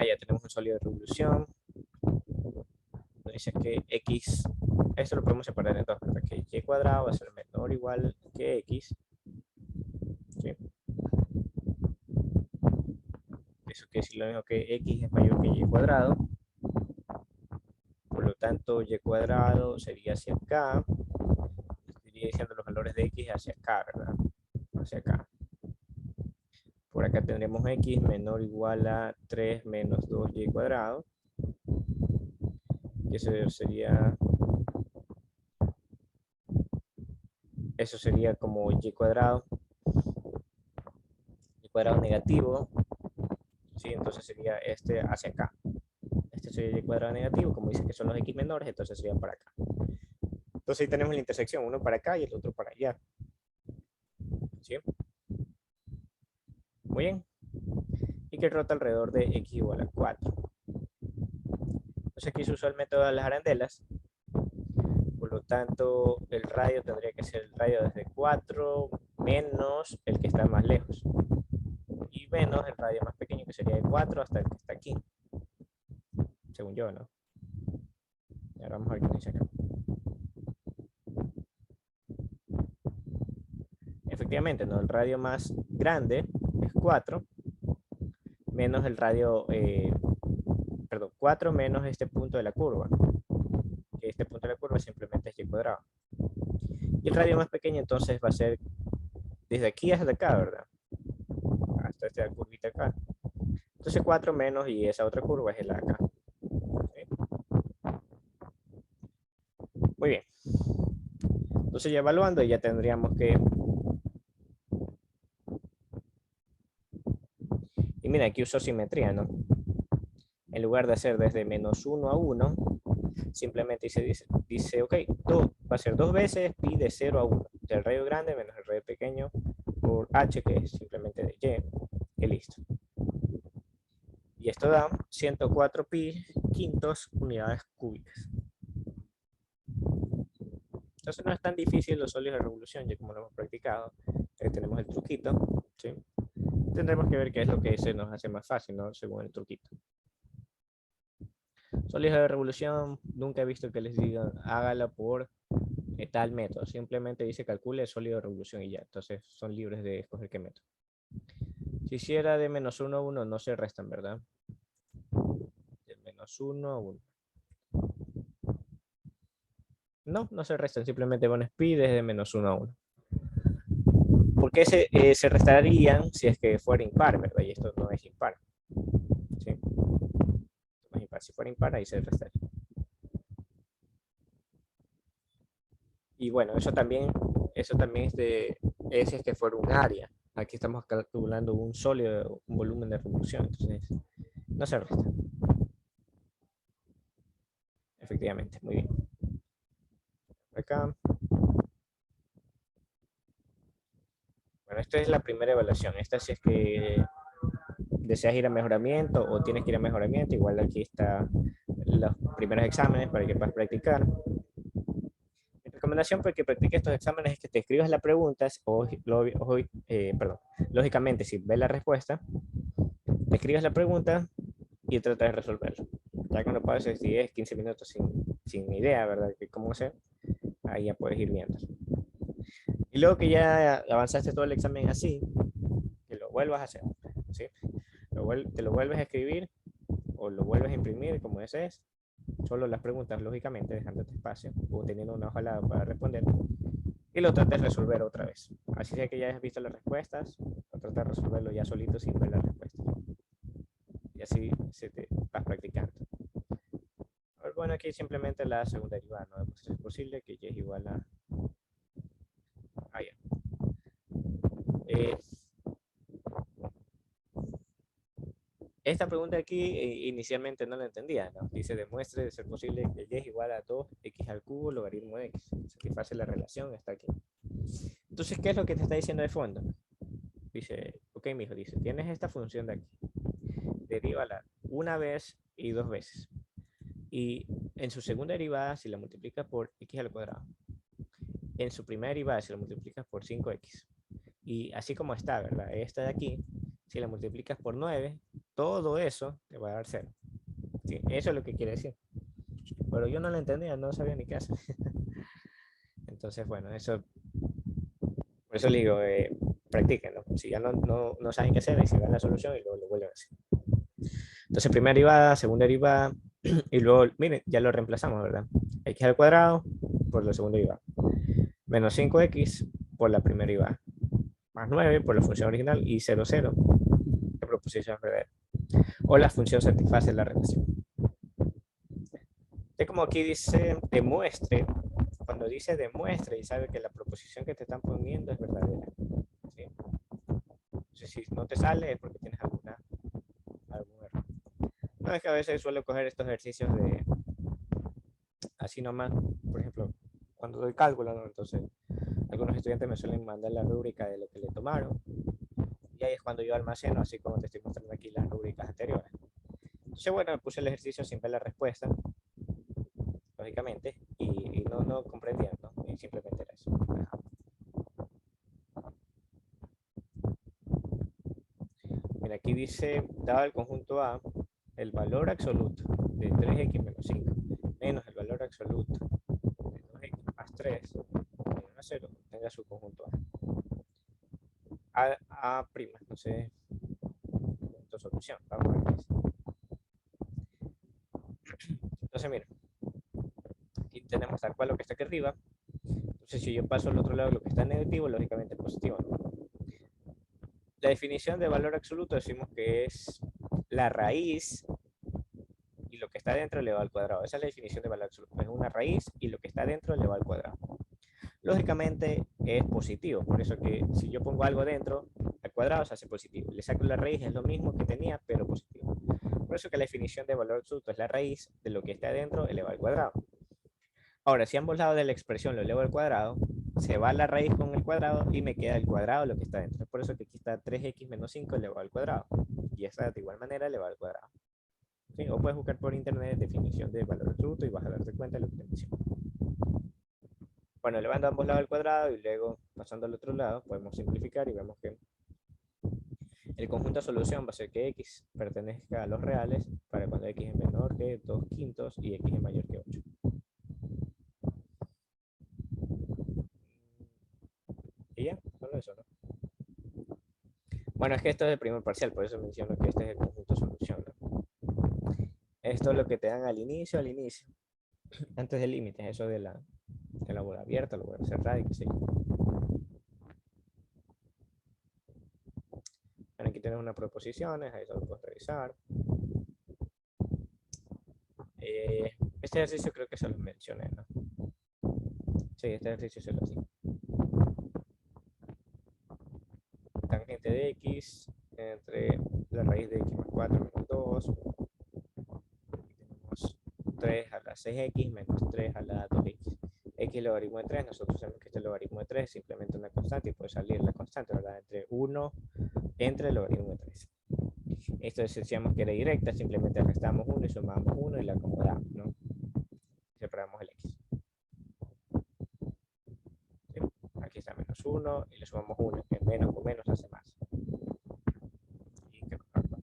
Ah, ya tenemos un sólido de revolución. Nos dice que x, esto lo podemos separar en dos, ¿verdad? Que y cuadrado va a ser menor o igual que x. ¿Sí? Eso quiere decir lo mismo que x es mayor que y cuadrado. Por lo tanto, y cuadrado sería hacia acá. Estaría diciendo los valores de x hacia acá, ¿verdad? Hacia acá. Por acá tendremos x menor o igual a 3 menos 2y cuadrado. Y eso sería como y cuadrado negativo. ¿Sí? Entonces sería este hacia acá. Este sería y cuadrado negativo, como dice que son los x menores, entonces sería para acá. Entonces ahí tenemos la intersección, uno para acá y el otro para allá. ¿Sí? Muy bien. Y que rota alrededor de x igual a 4. Entonces aquí se usó el método de las arandelas. Por lo tanto, el radio tendría que ser el radio desde 4 menos el que está más lejos. Y menos el radio más pequeño, que sería de 4 hasta el que está aquí. Según yo, ¿no? Y ahora vamos a ver qué dice acá. Efectivamente, ¿no? El radio más grande es 4 menos el radio, perdón, 4 menos este punto de la curva. Que este punto de la curva simplemente es y cuadrado. Y el radio más pequeño entonces va a ser desde aquí hasta acá, ¿verdad? Hasta esta curvita acá. Entonces 4 menos y esa otra curva es el acá. ¿Sí? Muy bien. Entonces ya evaluando ya tendríamos que... Y mira, aquí usó simetría, ¿no? En lugar de hacer desde menos 1 a 1, simplemente dice ok, va a ser 2 veces pi de 0 a 1. El radio grande menos el radio pequeño por h, que es simplemente de y, y listo. Y esto da 104 pi quintos unidades cúbicas. Entonces no es tan difícil los sólidos de revolución, ya como lo hemos practicado. Tenemos el truquito, ¿sí? Tendremos que ver qué es lo que se nos hace más fácil, ¿no? Según el truquito. Sólidos de revolución, nunca he visto que les digan hágala por tal método. Simplemente dice calcule el sólido de revolución y ya. Entonces son libres de escoger qué método. Si hiciera de menos 1 a 1, no se restan, ¿verdad? De menos 1 a 1. No, no se restan. Simplemente pones pi desde menos 1 a 1. ¿Por qué se restarían si es que fuera impar, ¿verdad? Y esto no es impar. ¿Sí? No es impar. Si fuera impar, ahí se restaría. Y bueno, eso también es si es que fuera un área. Aquí estamos calculando un sólido, un volumen de revolución. Entonces, no se resta. Efectivamente, muy bien. Acá. Bueno, esta es la primera evaluación. Esta si es que deseas ir a mejoramiento o tienes que ir a mejoramiento, igual aquí están los primeros exámenes para que puedas practicar. Mi recomendación para que practiques estos exámenes es que te escribas las preguntas, lógicamente si ves la respuesta, te escribas la pregunta y tratas de resolverlo. Ya cuando pases 10, 15 minutos sin idea, ¿verdad? De cómo hacer, ahí ya puedes ir viendo. Y luego que ya avanzaste todo el examen así, que lo vuelvas a hacer, ¿sí? Te lo vuelves a escribir o lo vuelves a imprimir como desees, solo las preguntas, lógicamente, dejándote espacio o teniendo una hoja al lado para responder, y lo trates de resolver otra vez. Así sea que ya hayas visto las respuestas, lo tratas de resolverlo ya solito sin ver las respuestas. Y así vas practicando. Bueno, aquí simplemente la segunda derivada, ¿no? Pues es posible que y es igual a... ya. Esta pregunta aquí inicialmente no la entendía, ¿no? Dice, demuestre de ser posible que y es igual a 2x al cubo logaritmo de x. Satisface la relación, está aquí. Entonces, ¿qué es lo que te está diciendo de fondo? Dice, ok, mijo, dice, tienes esta función de aquí. Derívala una vez y 2 veces. Y en su segunda derivada, si la multiplicas por x al cuadrado. En su primera derivada, si la multiplicas por 5x. Y así como está, ¿verdad? Esta de aquí, si la multiplicas por 9, todo eso te va a dar 0. Sí, eso es lo que quiere decir. Pero yo no lo entendía, no sabía ni qué hacer. Entonces, bueno, por eso le digo, practíquenlo. Si ya no saben qué hacer, ahí se dan la solución y luego lo vuelven a hacer. Entonces, primera derivada, segunda derivada, y luego, miren, ya lo reemplazamos, ¿verdad? X al cuadrado por la segunda derivada. Menos 5x por la primera derivada. Más 9 por la función original y 0, 0. La proposición verdadera. O la función satisface la relación. Es como aquí dice demuestre. Cuando dice demuestre y sabe que la proposición que te están poniendo es verdadera. ¿Sí? Entonces, si no te sale es porque tienes algún error. No, es que a veces suelo coger estos ejercicios de así nomás, por ejemplo, cuando doy cálculo, ¿no? Entonces algunos estudiantes me suelen mandar la rúbrica de lo que le tomaron y ahí es cuando yo almaceno, así como te estoy mostrando aquí las rúbricas anteriores. Entonces, bueno, me puse el ejercicio sin ver la respuesta, lógicamente, y no comprendía, ¿no? Y simplemente era eso. Ajá. Mira, aquí dice, dado el conjunto A, el valor absoluto de 3x menos 5 menos el valor absoluto de 2x más 3 menos 0 tenga su conjunto A prima, no sé, punto solución. Vamos a ver qué es. Entonces, mira, aquí tenemos tal cual lo que está aquí arriba. Entonces, si yo paso al otro lado lo que está negativo, lógicamente es positivo, ¿no? La definición de valor absoluto decimos que es la raíz y lo que está dentro elevado al cuadrado. Esa es la definición de valor absoluto. Es una raíz y lo que está dentro elevado al cuadrado. Lógicamente es positivo, por eso que si yo pongo algo dentro, al cuadrado se hace positivo. Le saco la raíz, es lo mismo que tenía, pero positivo. Por eso que la definición de valor absoluto es la raíz de lo que está dentro elevado al cuadrado. Ahora, si ambos lados de la expresión lo elevo al cuadrado, se va la raíz con el cuadrado y me queda el cuadrado lo que está dentro. Por eso que aquí está 3x menos 5 elevado al cuadrado. Y esta de igual manera elevado al cuadrado. ¿Sí? O puedes buscar por internet definición de valor absoluto y vas a darte cuenta de lo que te menciono. Bueno, elevando a ambos lados al cuadrado y luego pasando al otro lado, podemos simplificar y vemos que el conjunto de solución va a ser que x pertenezca a los reales para cuando x es menor que 2 quintos y x es mayor que 8. Y ya, solo eso, ¿no? Bueno, es que esto es el primer parcial, por eso menciono que este es el conjunto de solución, ¿no? Esto es lo que te dan al inicio, antes del límite, eso de la bola abierta, la bola cerrada y qué sé yo. Bueno, aquí tienes unas proposiciones, ahí solo puedes revisar. Este ejercicio creo que se los mencioné, ¿no? Sí, este ejercicio se lo hacía. Tangente de x entre la raíz de x más 4 menos 2. Tenemos 3 a la 6x menos 3 a la 2x. X logaritmo de 3, nosotros sabemos que este logaritmo de 3 es simplemente una constante y puede salir la constante, ¿verdad? Entre 1 entre el logaritmo de 3. Esto decíamos que era directa, simplemente restamos 1 y sumamos 1 y la acomodamos, ¿no? Separamos el x. ¿Sí? Aquí está menos 1 y le sumamos 1, que menos con menos hace más. Y que 4.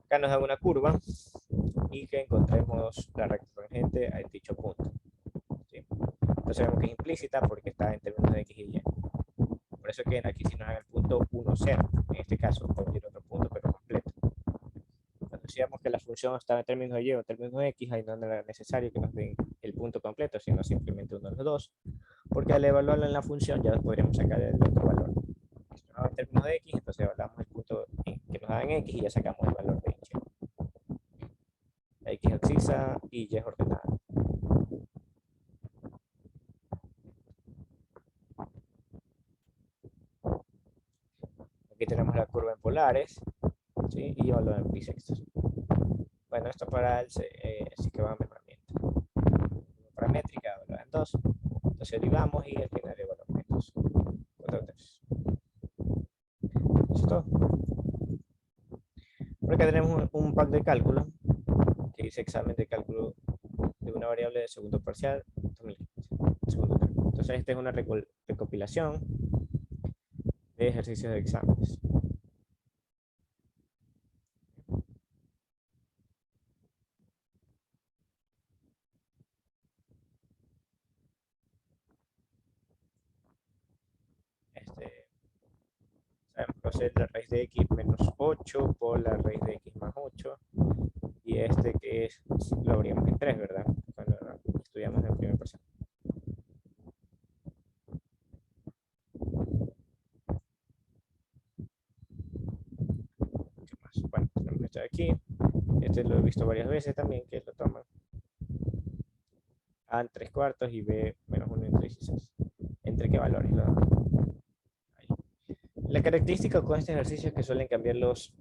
Acá nos da una curva y que encontremos la recta tangente a dicho punto. ¿Sí? Entonces vemos que es implícita porque está en términos de x y y. Por eso que aquí sí nos da el punto 1, 0. En este caso, cualquier otro punto, pero completo. Cuando decíamos que la función estaba en términos de y o en términos de x, ahí no era necesario que nos den el punto completo, sino simplemente uno de los dos. Porque al evaluarlo en la función ya podríamos sacar el otro valor. Si nos da en términos de x, entonces evaluamos el punto que nos da en x y ya sacamos el valor de y. La x es abscisa y y es ordenada. Aquí tenemos la curva en polares, ¿sí? Y valor en bisextos. Bueno, esto para el sí que va a mejoramiento. Paramétrica, valor en 2. Entonces derivamos y al final evaluamos estos 4 tercios. Eso es todo. Por acá tenemos un pack de cálculo que dice examen de cálculo de una variable de segundo parcial 2015. Entonces, esta es una recopilación de ejercicios de exámenes. Sabemos que va a ser la raíz de x menos 8 por la raíz de x más 8. Y este que es, lo abrimos en 3, ¿verdad? Cuando estudiamos en el primer parcial. ¿Qué más? Bueno, tenemos este de aquí. Este lo he visto varias veces también, que lo toman A en 3 cuartos y B menos 1 entre 16. ¿Entre qué valores lo dan? Ahí. La característica con este ejercicio es que suelen cambiar los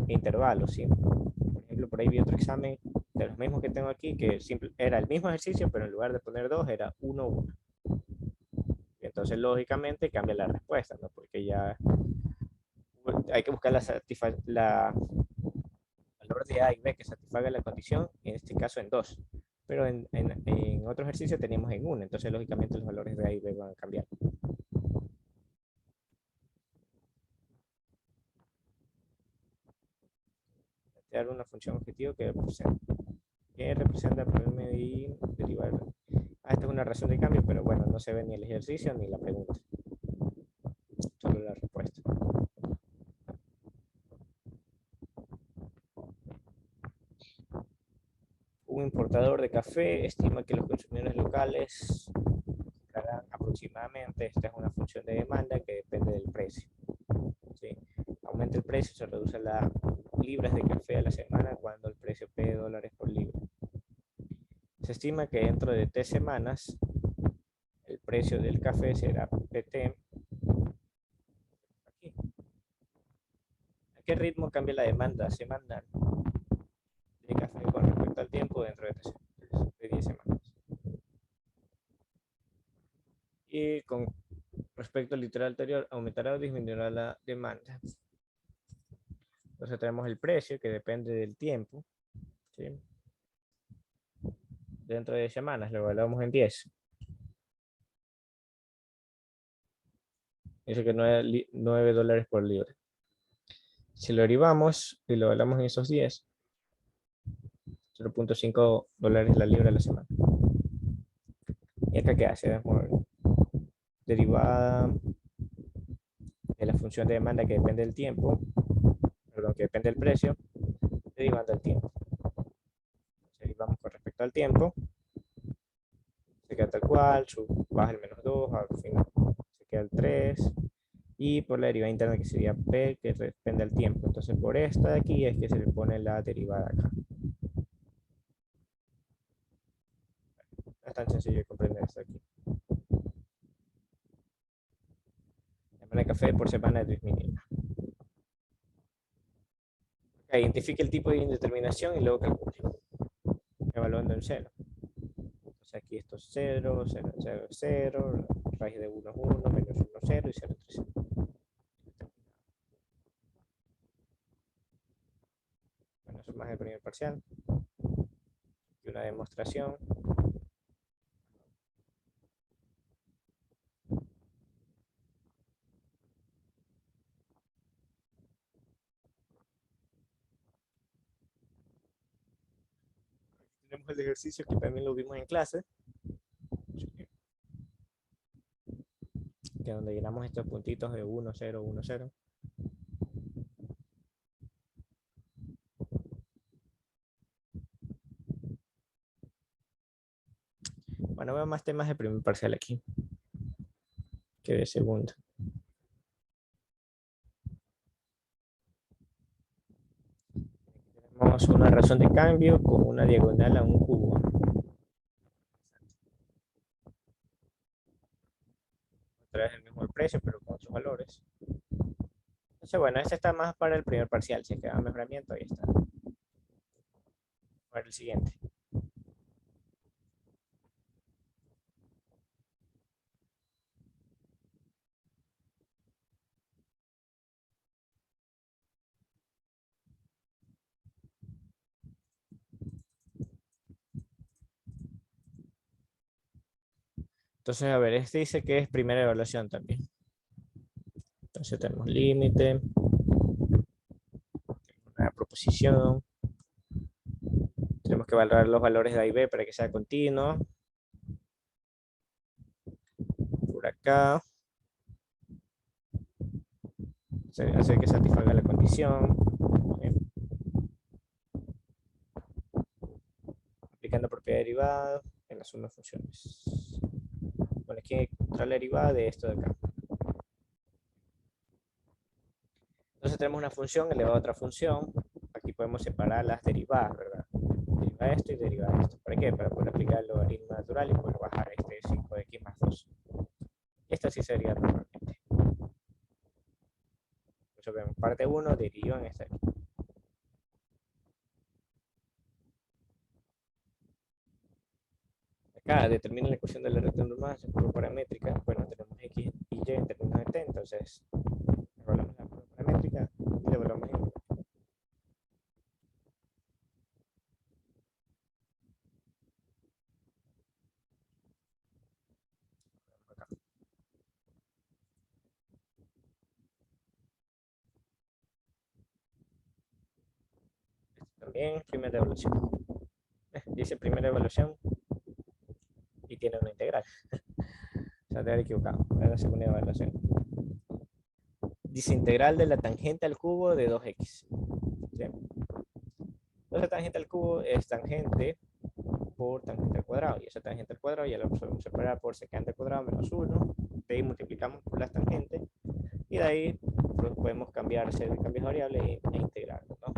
intervalos, ¿sí? Por ejemplo, por ahí vi otro examen de los mismos que tengo aquí, que era el mismo ejercicio, pero en lugar de poner 2, era 1, 1. Entonces, lógicamente, cambia la respuesta, ¿no? Porque ya hay que buscar la valor de A y B que satisfaga la condición, en este caso en 2. Pero en otro ejercicio teníamos en 1, entonces lógicamente los valores de A y B van a cambiar. Dar una función objetivo que representa poder medir, derivar. Esta es una razón de cambio, pero bueno, no se ve ni el ejercicio ni la pregunta, solo la respuesta. Un importador de café estima que los consumidores locales comprarán aproximadamente, esta es una función de demanda que depende del precio. ¿Sí? Aumenta el precio, se reduce las libras de café a la semana cuando el precio P de dólares por libra. Se estima que dentro de 3 semanas el precio del café será PT. Aquí. ¿A qué ritmo cambia la demanda semanal de café con respecto al tiempo dentro de 10 semanas? Y con respecto al literal anterior, ¿aumentará o disminuirá la demanda? Entonces tenemos el precio que depende del tiempo, ¿sí? Dentro de 10 semanas, lo evaluamos en 10. Dice que 9 dólares por libra. Si lo derivamos y lo evaluamos en esos 10, 0.5 dólares la libra a la semana. ¿Y acá qué hace? Derivada de la función de demanda que depende del tiempo, perdón, que depende del precio, derivando el tiempo. Derivamos con respecto al tiempo, se queda tal cual, baja el menos 2, al final se queda el 3, y por la derivada interna que sería P, que depende del tiempo. Entonces por esta de aquí es que se le pone la derivada acá. No es tan sencillo de comprender esto aquí. La demanda de café por semana es disminuida. Identifique el tipo de indeterminación y luego calcule, evaluando en 0. Entonces aquí esto es 0, 0, 0, 0, raíz de 1 es 1, menos 1, 0 y 0, 3. Bueno, eso es más el primer parcial. Y una demostración. Tenemos el ejercicio que también lo vimos en clase, que donde llenamos estos puntitos de 1, 0, 1, 0. Bueno, veo más temas de primer parcial aquí que de segundo. Tenemos una razón de cambio con una diagonal a un cubo. Otra vez el mismo precio, pero con sus valores. Entonces, bueno, este está más para el primer parcial. Si es que da mejoramiento, ahí está. Para el siguiente. Entonces, a ver, este dice que es primera evaluación también. Entonces tenemos límite, una proposición, tenemos que valorar los valores de A y B para que sea continuo. Por acá, hacer que satisfaga la condición. Aplicando propiedad derivada en las sumas funciones. Bueno, aquí hay que encontrar la derivada de esto de acá. Entonces tenemos una función elevada a otra función. Aquí podemos separar las derivadas, ¿verdad? Deriva esto y deriva esto. ¿Para qué? Para poder aplicar el logaritmo natural y poder bajar este 5 de x más 2. Esta sí sería normalmente. Entonces vemos, parte 1 deriva en esta aquí. Acá determina la ecuación de la recta normal, se prueba paramétrica. Bueno, tenemos x y y en términos de t, entonces evaluamos la prueba paramétrica También primera evaluación. Dice primera evaluación y tiene una integral. O sea, te haber equivocado. Es la segunda evaluación. Dice integral de la tangente al cubo de 2x. ¿Sí? Entonces, tangente al cubo es tangente por tangente al cuadrado. Y esa tangente al cuadrado ya la podemos separar por secante al cuadrado menos 1. De ahí multiplicamos por las tangentes. Y de ahí pues, podemos cambiar, hacer cambios variables e integrarlo, ¿no?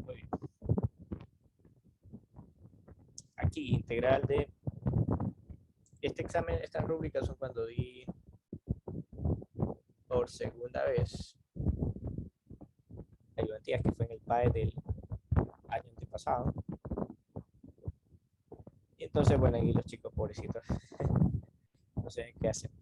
Muy bien. Aquí, integral de... Este examen, estas rúbricas son cuando di por segunda vez ayudantías, que fue en el PAE del año antepasado. Y entonces, bueno, aquí los chicos pobrecitos no sé qué hacen.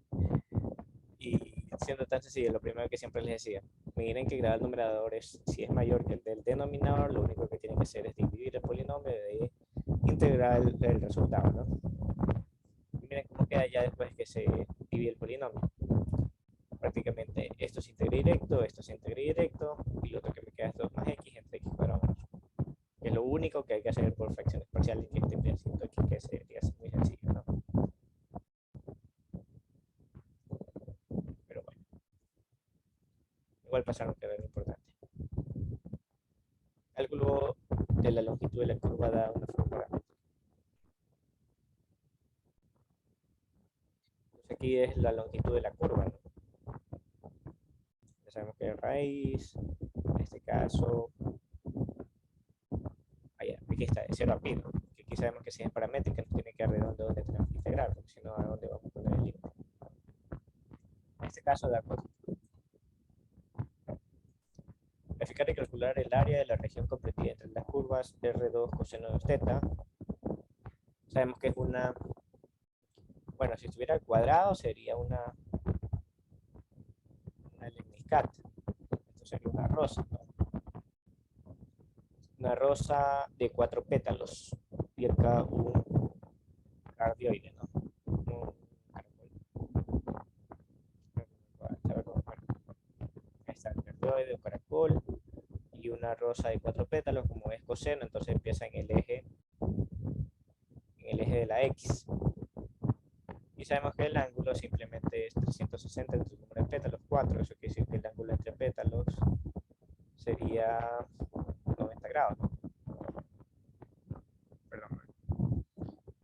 Y siendo tan sencillo, lo primero que siempre les decía, miren que grabar el numerador si es mayor que el del denominador, lo único que tienen que hacer es dividir el polinomio y de ahí integrar el resultado, ¿no? Y miren cómo queda ya después que se divide el polinomio. Prácticamente esto se integra directo, esto se integra directo, y lo otro que me queda es 2 más x entre x cuadrado. Que es lo único que hay que hacer por fracciones parciales, que este pedacito aquí que sería muy sencillo, ¿no? Pero bueno, igual pasaron que era lo importante. Cálculo de la longitud de la curva da una forma paramétrica. Entonces aquí es la longitud de la curva, ¿no? Ya sabemos que es raíz, en este caso, aquí está, de 0 a pi, ¿no? Que aquí sabemos que si es paramétrica nos tiene que dar de dónde tenemos que integrar, porque si no, ¿a dónde vamos a poner el límite? En este caso, de acuerdo. Verificar y calcular el área de la región comprendida entre las curvas R2 coseno de θ. Sabemos que es una, bueno, si estuviera al cuadrado sería una lemniscat. Esto sería una rosa, ¿no? Una rosa de 4 pétalos y acá un cardioide, ¿no? Un caracol. Ahí está el cardioide, un caracol y una rosa de 4 pétalos, como es coseno, entonces empieza en el eje de la X. Y sabemos que el ángulo simplemente es 360 entre el número de pétalos, 4. Eso quiere decir que el ángulo entre pétalos sería 90 grados, ¿no? Perdón,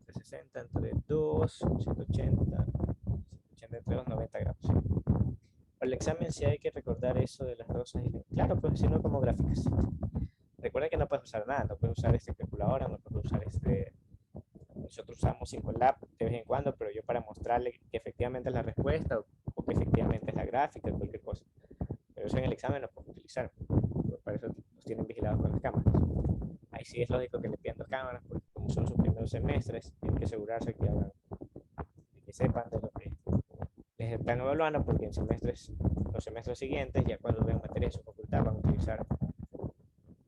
360 entre 2, 180, 180 entre 2, 90 grados. ¿Sí? Para el examen sí hay que recordar eso de las rosas. Claro, pues si no como gráficas. Recuerda que no puedes usar nada, no puedes usar calculadora, no puedes usar nosotros usamos Simulab de vez en cuando, pero yo para mostrarle que efectivamente es la respuesta o que efectivamente es la gráfica, cualquier cosa. Pero eso en el examen lo puedo utilizar. Para eso los tienen vigilados con las cámaras. Ahí sí es lógico que le pidan 2 cámaras, porque como son sus primeros semestres, tienen que asegurarse que sepan de lo que les están evaluando, porque en los semestres siguientes, ya cuando vean materias de su facultad, van a utilizar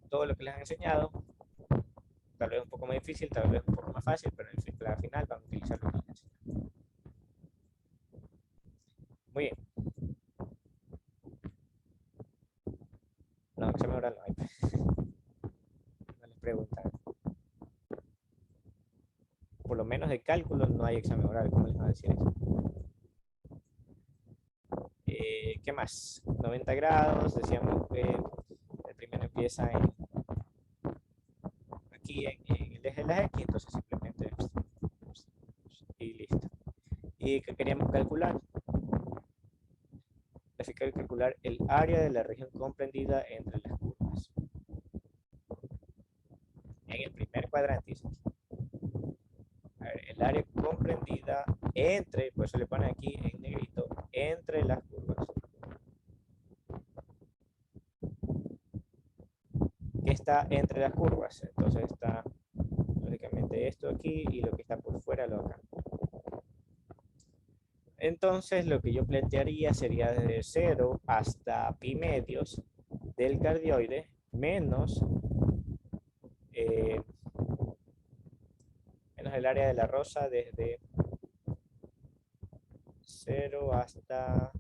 todo lo que les han enseñado. Tal vez un poco más difícil, tal vez un poco más fácil, pero al final van a utilizar lo que les enseñado. Muy bien. No, examen oral no hay. No les preguntan. Por lo menos de cálculo no hay examen oral. ¿Cómo les va a decir eso? ¿Qué más? 90 grados. Decíamos que el primero empieza aquí en el eje de la X, entonces simplemente y listo. ¿Y qué queríamos calcular? Verificar y calcular el área de la región comprendida entre las curvas. En el primer cuadrante dice aquí. A ver, el área comprendida entre, por eso le ponen aquí en negrito, entre las curvas. ¿Qué está entre las curvas? Entonces está lógicamente esto aquí y lo que está por fuera lo acá. Entonces lo que yo plantearía sería desde 0 hasta pi medios del cardioide menos, menos el área de la rosa desde 0 hasta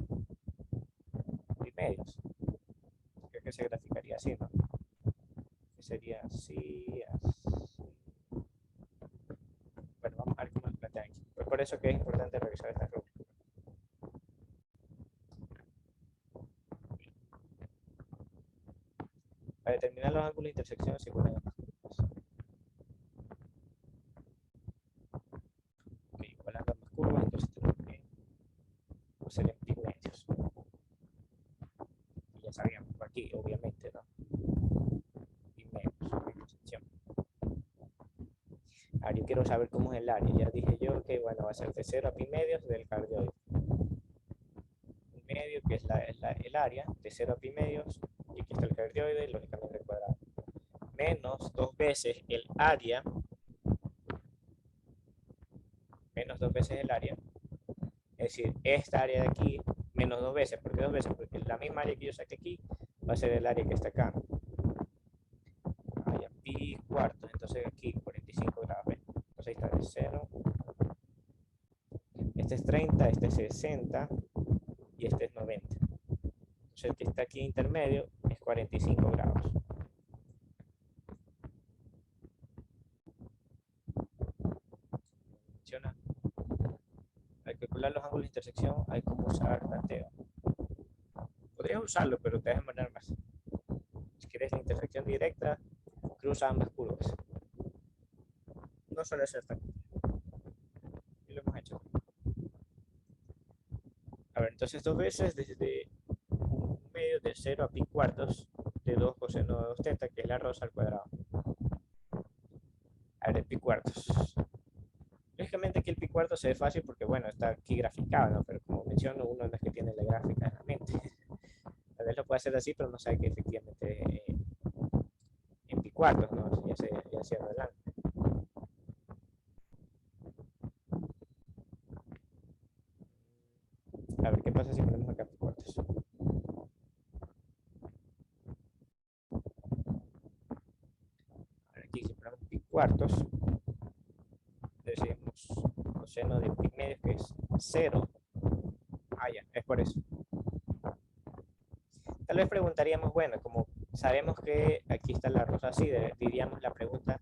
pi medios. que se graficaría así, ¿no? Que sería así, así. Bueno, vamos a ver cómo lo plantean aquí. Pues por eso que es importante revisar esta ruta. Para determinar los ángulos de intersección se igualan ambas curvas. Ok, igualando ambas curvas, entonces tenemos que hacer en pi medios. Y ya sabíamos por aquí, obviamente, ¿no? Pi medios, la intersección. Ahora yo quiero saber cómo es el área. Ya dije yo que, bueno, va a ser de 0 a pi medios del cardioide. Medio, que es el área, de 0 a pi medios, y aquí está el cardioide, lógicamente el cuadrado, menos 2 veces el área, menos 2 veces el área, es decir, esta área de aquí, menos 2 veces, ¿por qué 2 veces? Porque la misma área que yo saqué aquí va a ser el área que está acá, allá, pi cuartos, entonces aquí 45 grados, ¿ves? Entonces ahí está de 0, este es 30, este es 60, y este es 90. Entonces el que está aquí intermedio es 45 grados. Funciona. Al calcular los ángulos de intersección hay como usar tanteo. Podrías usarlo, pero te vas a demorar más. Si quieres la intersección directa, cruza ambas curvas. No suele ser tan complicado. Y lo hemos hecho. A ver, entonces 2 veces desde un medio de 0 a pi cuartos de 2 coseno de 2 teta, que es la rosa al cuadrado. A ver, el pi cuartos. Lógicamente aquí el pi cuartos se ve fácil porque, bueno, está aquí graficado, ¿no? Pero como menciono, uno no es que tiene la gráfica en la mente. Tal vez lo puede hacer así, pero no sabe que efectivamente en pi cuartos, ¿no? Ya se adelanta. A ver, ¿qué pasa si ponemos acá pi cuartos? Aquí si ponemos pi cuartos, decimos coseno de pi medios que es 0. Ah, ya, es por eso. Tal vez preguntaríamos, bueno, como sabemos que aquí está la rosa así, diríamos la pregunta,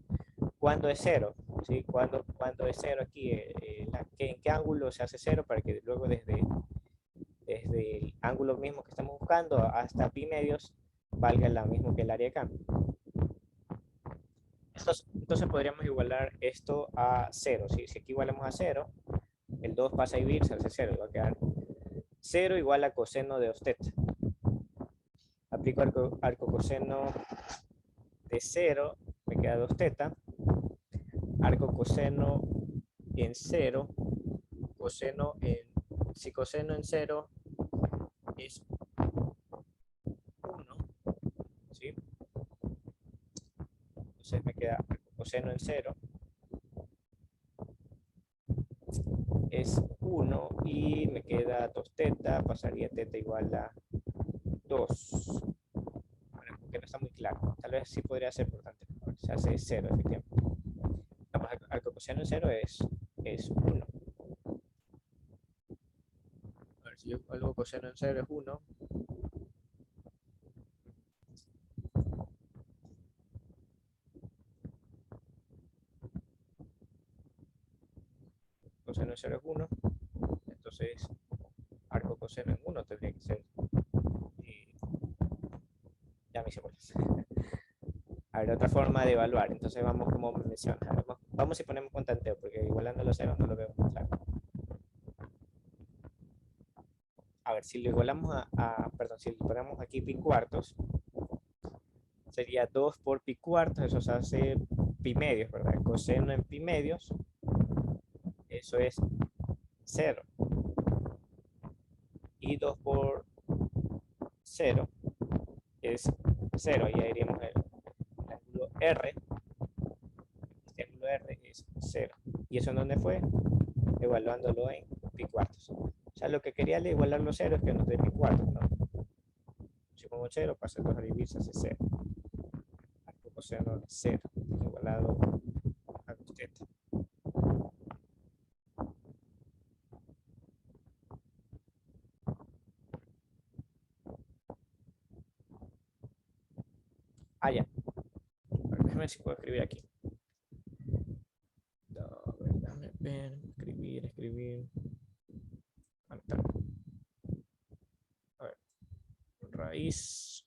¿cuándo es 0? ¿Sí? ¿Cuándo es 0 aquí? ¿En qué ángulo se hace 0 para que luego desde el ángulo mismo que estamos buscando hasta pi medios valga lo mismo que el área acá? Entonces podríamos igualar esto a 0. ¿Sí? Si aquí igualamos a 0, el 2 pasa a dividirse, se hace 0, va a quedar 0 igual a coseno de 2 teta. Aplico arco coseno de 0, me queda 2 teta. Arco coseno en 0, coseno en, si coseno en 0 es 1, ¿sí? Entonces me queda arco coseno en 0 es 1 y me queda 2 teta, pasaría teta igual a 2. Bueno, porque no está muy claro. Tal vez sí podría ser, por tanto, se hace 0 efectivamente. Vamos, arco coseno en 0 es 1. A ver, si yo algo coseno en 0 es 1, coseno en 0 es 1, entonces arco coseno en 1 tendría que ser. Y ya me hice bolas. A ver, otra forma de evaluar. Entonces vamos como mencionas. Vamos si ponemos con tanteo, porque igualando los ceros no lo veo muy claro. A ver, si lo igualamos perdón, si le ponemos aquí pi cuartos, sería 2 por pi cuartos, eso se hace pi medios, ¿verdad? Coseno en pi medios, eso es 0. Y 2 por 0 es 0. Y ahí iríamos el ángulo R. Este ángulo R es 0. ¿Y eso en dónde fue? Evaluándolo en pi cuartos. O sea, lo que quería igualar los ceros es que nos dé pi cuartos, ¿no? Si pongo 0, pasa 2 a dividirse, hace 0. Arco coseno de 0, igualado a costeta. Ah, ya. Déjame ver si puedo escribir aquí. A ver, déjame ver. Escribir. Anotar. A ver. Raíz.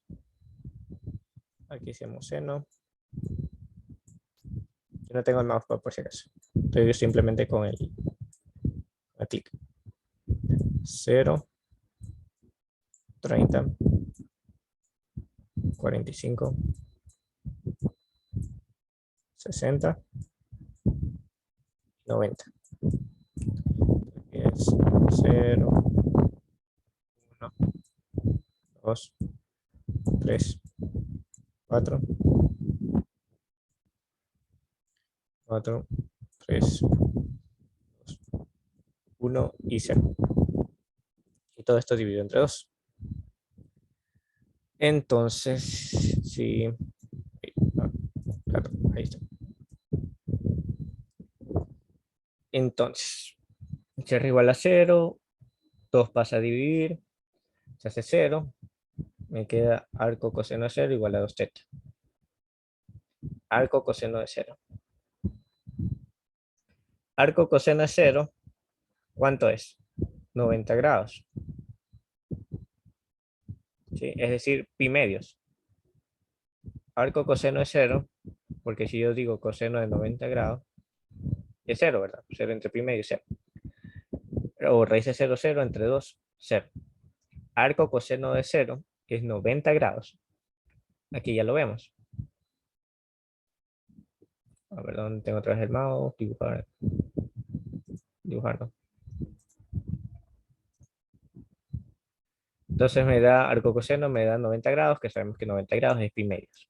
Aquí hacemos seno. Yo no tengo el mousepad por si acaso. Estoy simplemente con el clic. 0, 30, 45, 60, 90. Es 0, 1, 2, 3, 4, 4, 3, 2, 1 y 0. Y todo esto dividido entre 2. Entonces, sí. Claro, ahí está. Entonces, si es igual a 0, 2 pasa a dividir, se hace 0, me queda arco coseno de 0 igual a 2 teta. Arco coseno de 0. Arco coseno de 0, ¿cuánto es? 90 grados. ¿Sí? Es decir, pi medios. Arco coseno de 0, porque si yo digo coseno de 90 grados, es 0, ¿verdad? 0 entre pi medio y 0. O raíz de 0, 0 entre 2, 0. Arco coseno de 0 es 90 grados. Aquí ya lo vemos. A ver, ¿dónde tengo otra vez el mouse? Dibujar. Dibujarlo. Entonces me da arco coseno, me da 90 grados, que sabemos que 90 grados es pi medios.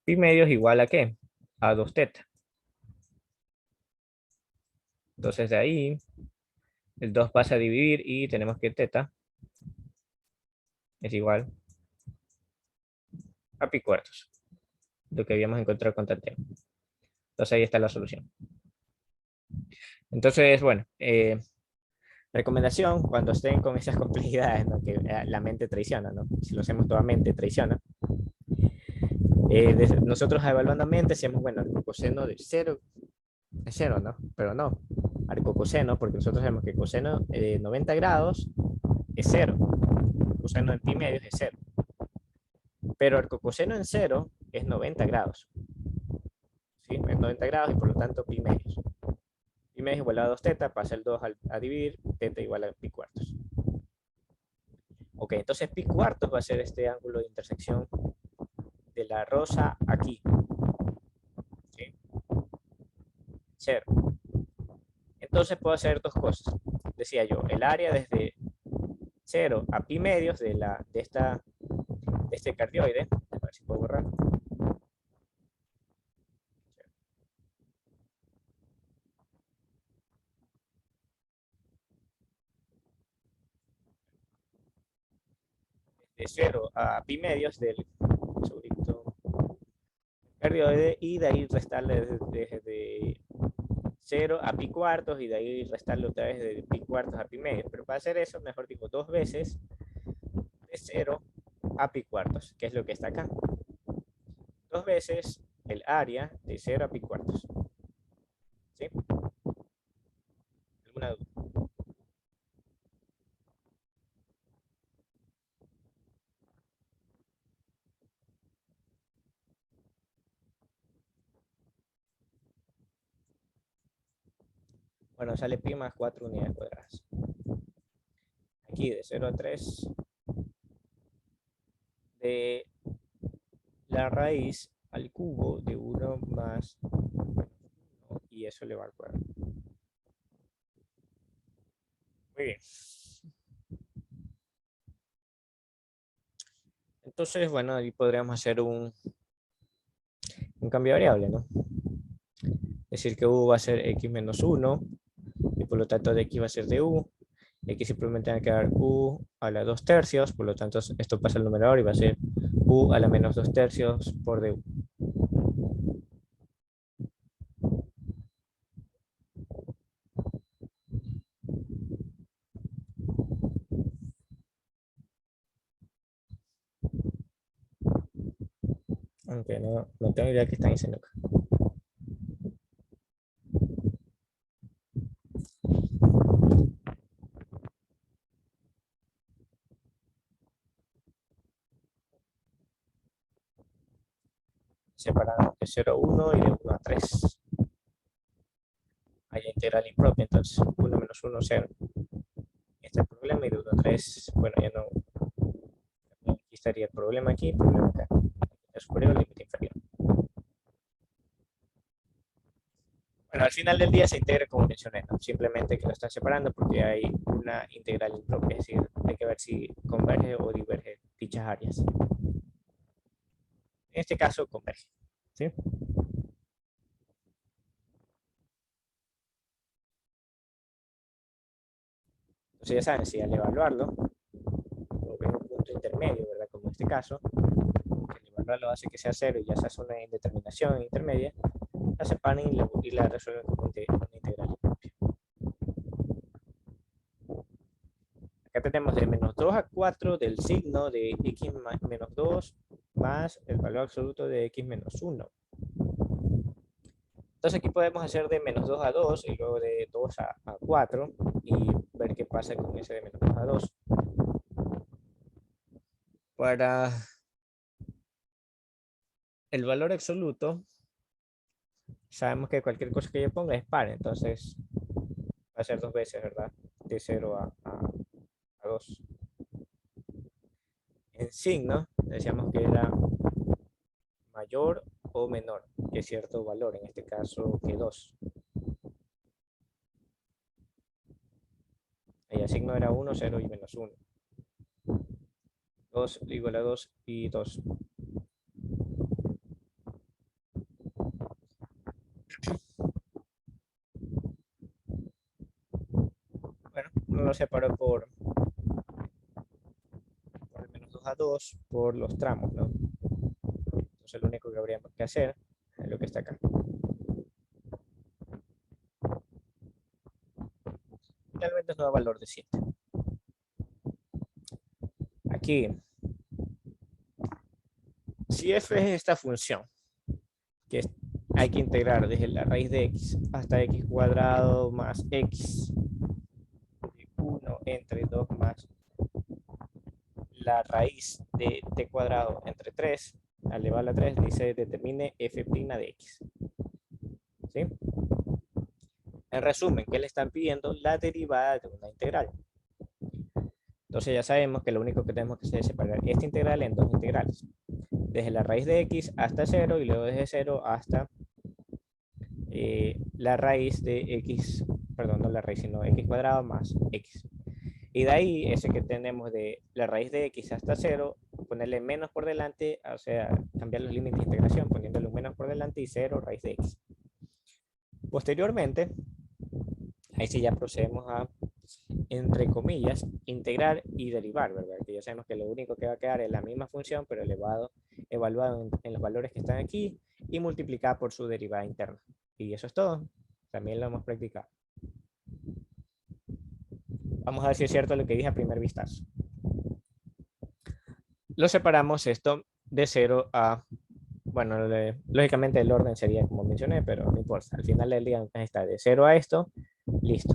Pi medios igual a ¿qué? A 2 teta. Entonces de ahí, el 2 pasa a dividir y tenemos que teta es igual a pi cuartos. Lo que habíamos encontrado con tanteo. Entonces ahí está la solución. Entonces, bueno, recomendación, cuando estén con esas complejidades, ¿no? Que la mente traiciona, ¿no? Si lo hacemos toda mente traiciona. Nosotros evaluando mente hacemos, bueno, el coseno de 0 es 0, ¿no? Pero no, arco coseno, porque nosotros sabemos que coseno de 90 grados es 0, coseno en pi medios es 0, pero arco coseno en 0 es 90 grados, ¿sí? Es 90 grados y por lo tanto pi medios. Pi medios igual a 2 teta, pasa el 2 a dividir, teta igual a pi cuartos. Ok, entonces pi cuartos va a ser este ángulo de intersección de la rosa aquí, ¿sí? 0. Entonces puedo hacer dos cosas. Decía yo, el área desde 0 a pi medios de este cardioide, a ver si puedo borrar, de 0 a pi medios del cardioide y de ahí restarle desde 0 a pi cuartos y de ahí restarle otra vez de pi cuartos a pi medios. Pero para hacer eso, mejor digo dos veces de 0 a pi cuartos, que es lo que está acá. Dos veces el área de 0 a pi cuartos. ¿Sí? ¿Alguna duda? Bueno, sale pi más 4 unidades cuadradas. Aquí de 0 a 3 de la raíz al cubo de 1 más 1 y eso le va al cuadrado. Muy bien. Entonces, bueno, ahí podríamos hacer un cambio de variable, ¿no? Decir que u va a ser x menos 1 y por lo tanto de x va a ser de u. X simplemente va a quedar u a la 2 tercios, por lo tanto esto pasa al numerador y va a ser u a la menos 2 tercios por du. Aunque no tengo idea qué están diciendo acá. Separamos de 0 a 1 y de 1 a 3. Hay integral impropia, entonces 1 menos 1, 0. Este es el problema y de 1 a 3, bueno, ya no. Aquí estaría el problema aquí, el problema acá. Límite superior, límite inferior. Bueno, al final del día se integra como mencioné, ¿no? Simplemente que lo están separando porque hay una integral impropia, es decir, hay que ver si converge o diverge dichas áreas. En este caso, converge. ¿Sí? Entonces ya saben, si al evaluarlo, o ven un punto intermedio, ¿verdad? Como en este caso, el evaluarlo hace que sea cero y ya se hace una indeterminación intermedia, la separan y la resuelven como una integral impropia. Acá tenemos de menos 2 a 4 del signo de x menos 2 más el valor absoluto de x menos 1. Entonces aquí podemos hacer de menos 2 a 2 y luego de 2 a 4 y ver qué pasa con ese de menos 2 a 2. Para el valor absoluto, sabemos que cualquier cosa que yo ponga es par, entonces va a ser dos veces, ¿verdad? De 0 a 2. En signo, decíamos que era mayor o menor que cierto valor, en este caso que 2. El signo era 1, 0 y menos 1. 2 igual a 2 y 2. Bueno, uno lo separó por el menos 2 a 2 por los tramos, ¿no? Entonces lo único que habríamos que hacer es lo que está acá. Realmente nos da valor de 7. Aquí, si f es esta función, que hay que integrar desde la raíz de x hasta x cuadrado más x de 1 entre 2 más la raíz de t cuadrado entre 3, al elevar a 3, dice determine f' de x. ¿Sí? En resumen, ¿qué le están pidiendo? La derivada de una integral. Entonces ya sabemos que lo único que tenemos que hacer es separar esta integral en dos integrales. Desde la raíz de x hasta 0 y luego desde 0 hasta la raíz de x, perdón, no la raíz, sino x cuadrado más x. Y de ahí, ese que tenemos de la raíz de x hasta 0, ponerle menos por delante, o sea, cambiar los límites de integración, poniéndole un menos por delante y 0 raíz de x. Posteriormente, ahí sí ya procedemos a, entre comillas, integrar y derivar, ¿verdad? Que ya sabemos que lo único que va a quedar es la misma función, pero evaluado en los valores que están aquí y multiplicada por su derivada interna. Y eso es todo. También lo hemos practicado. Vamos a ver si es cierto lo que dije a primer vistazo. Lo separamos esto de 0 a, bueno, lógicamente el orden sería como mencioné, pero no importa. Al final del día está de 0 a esto, listo.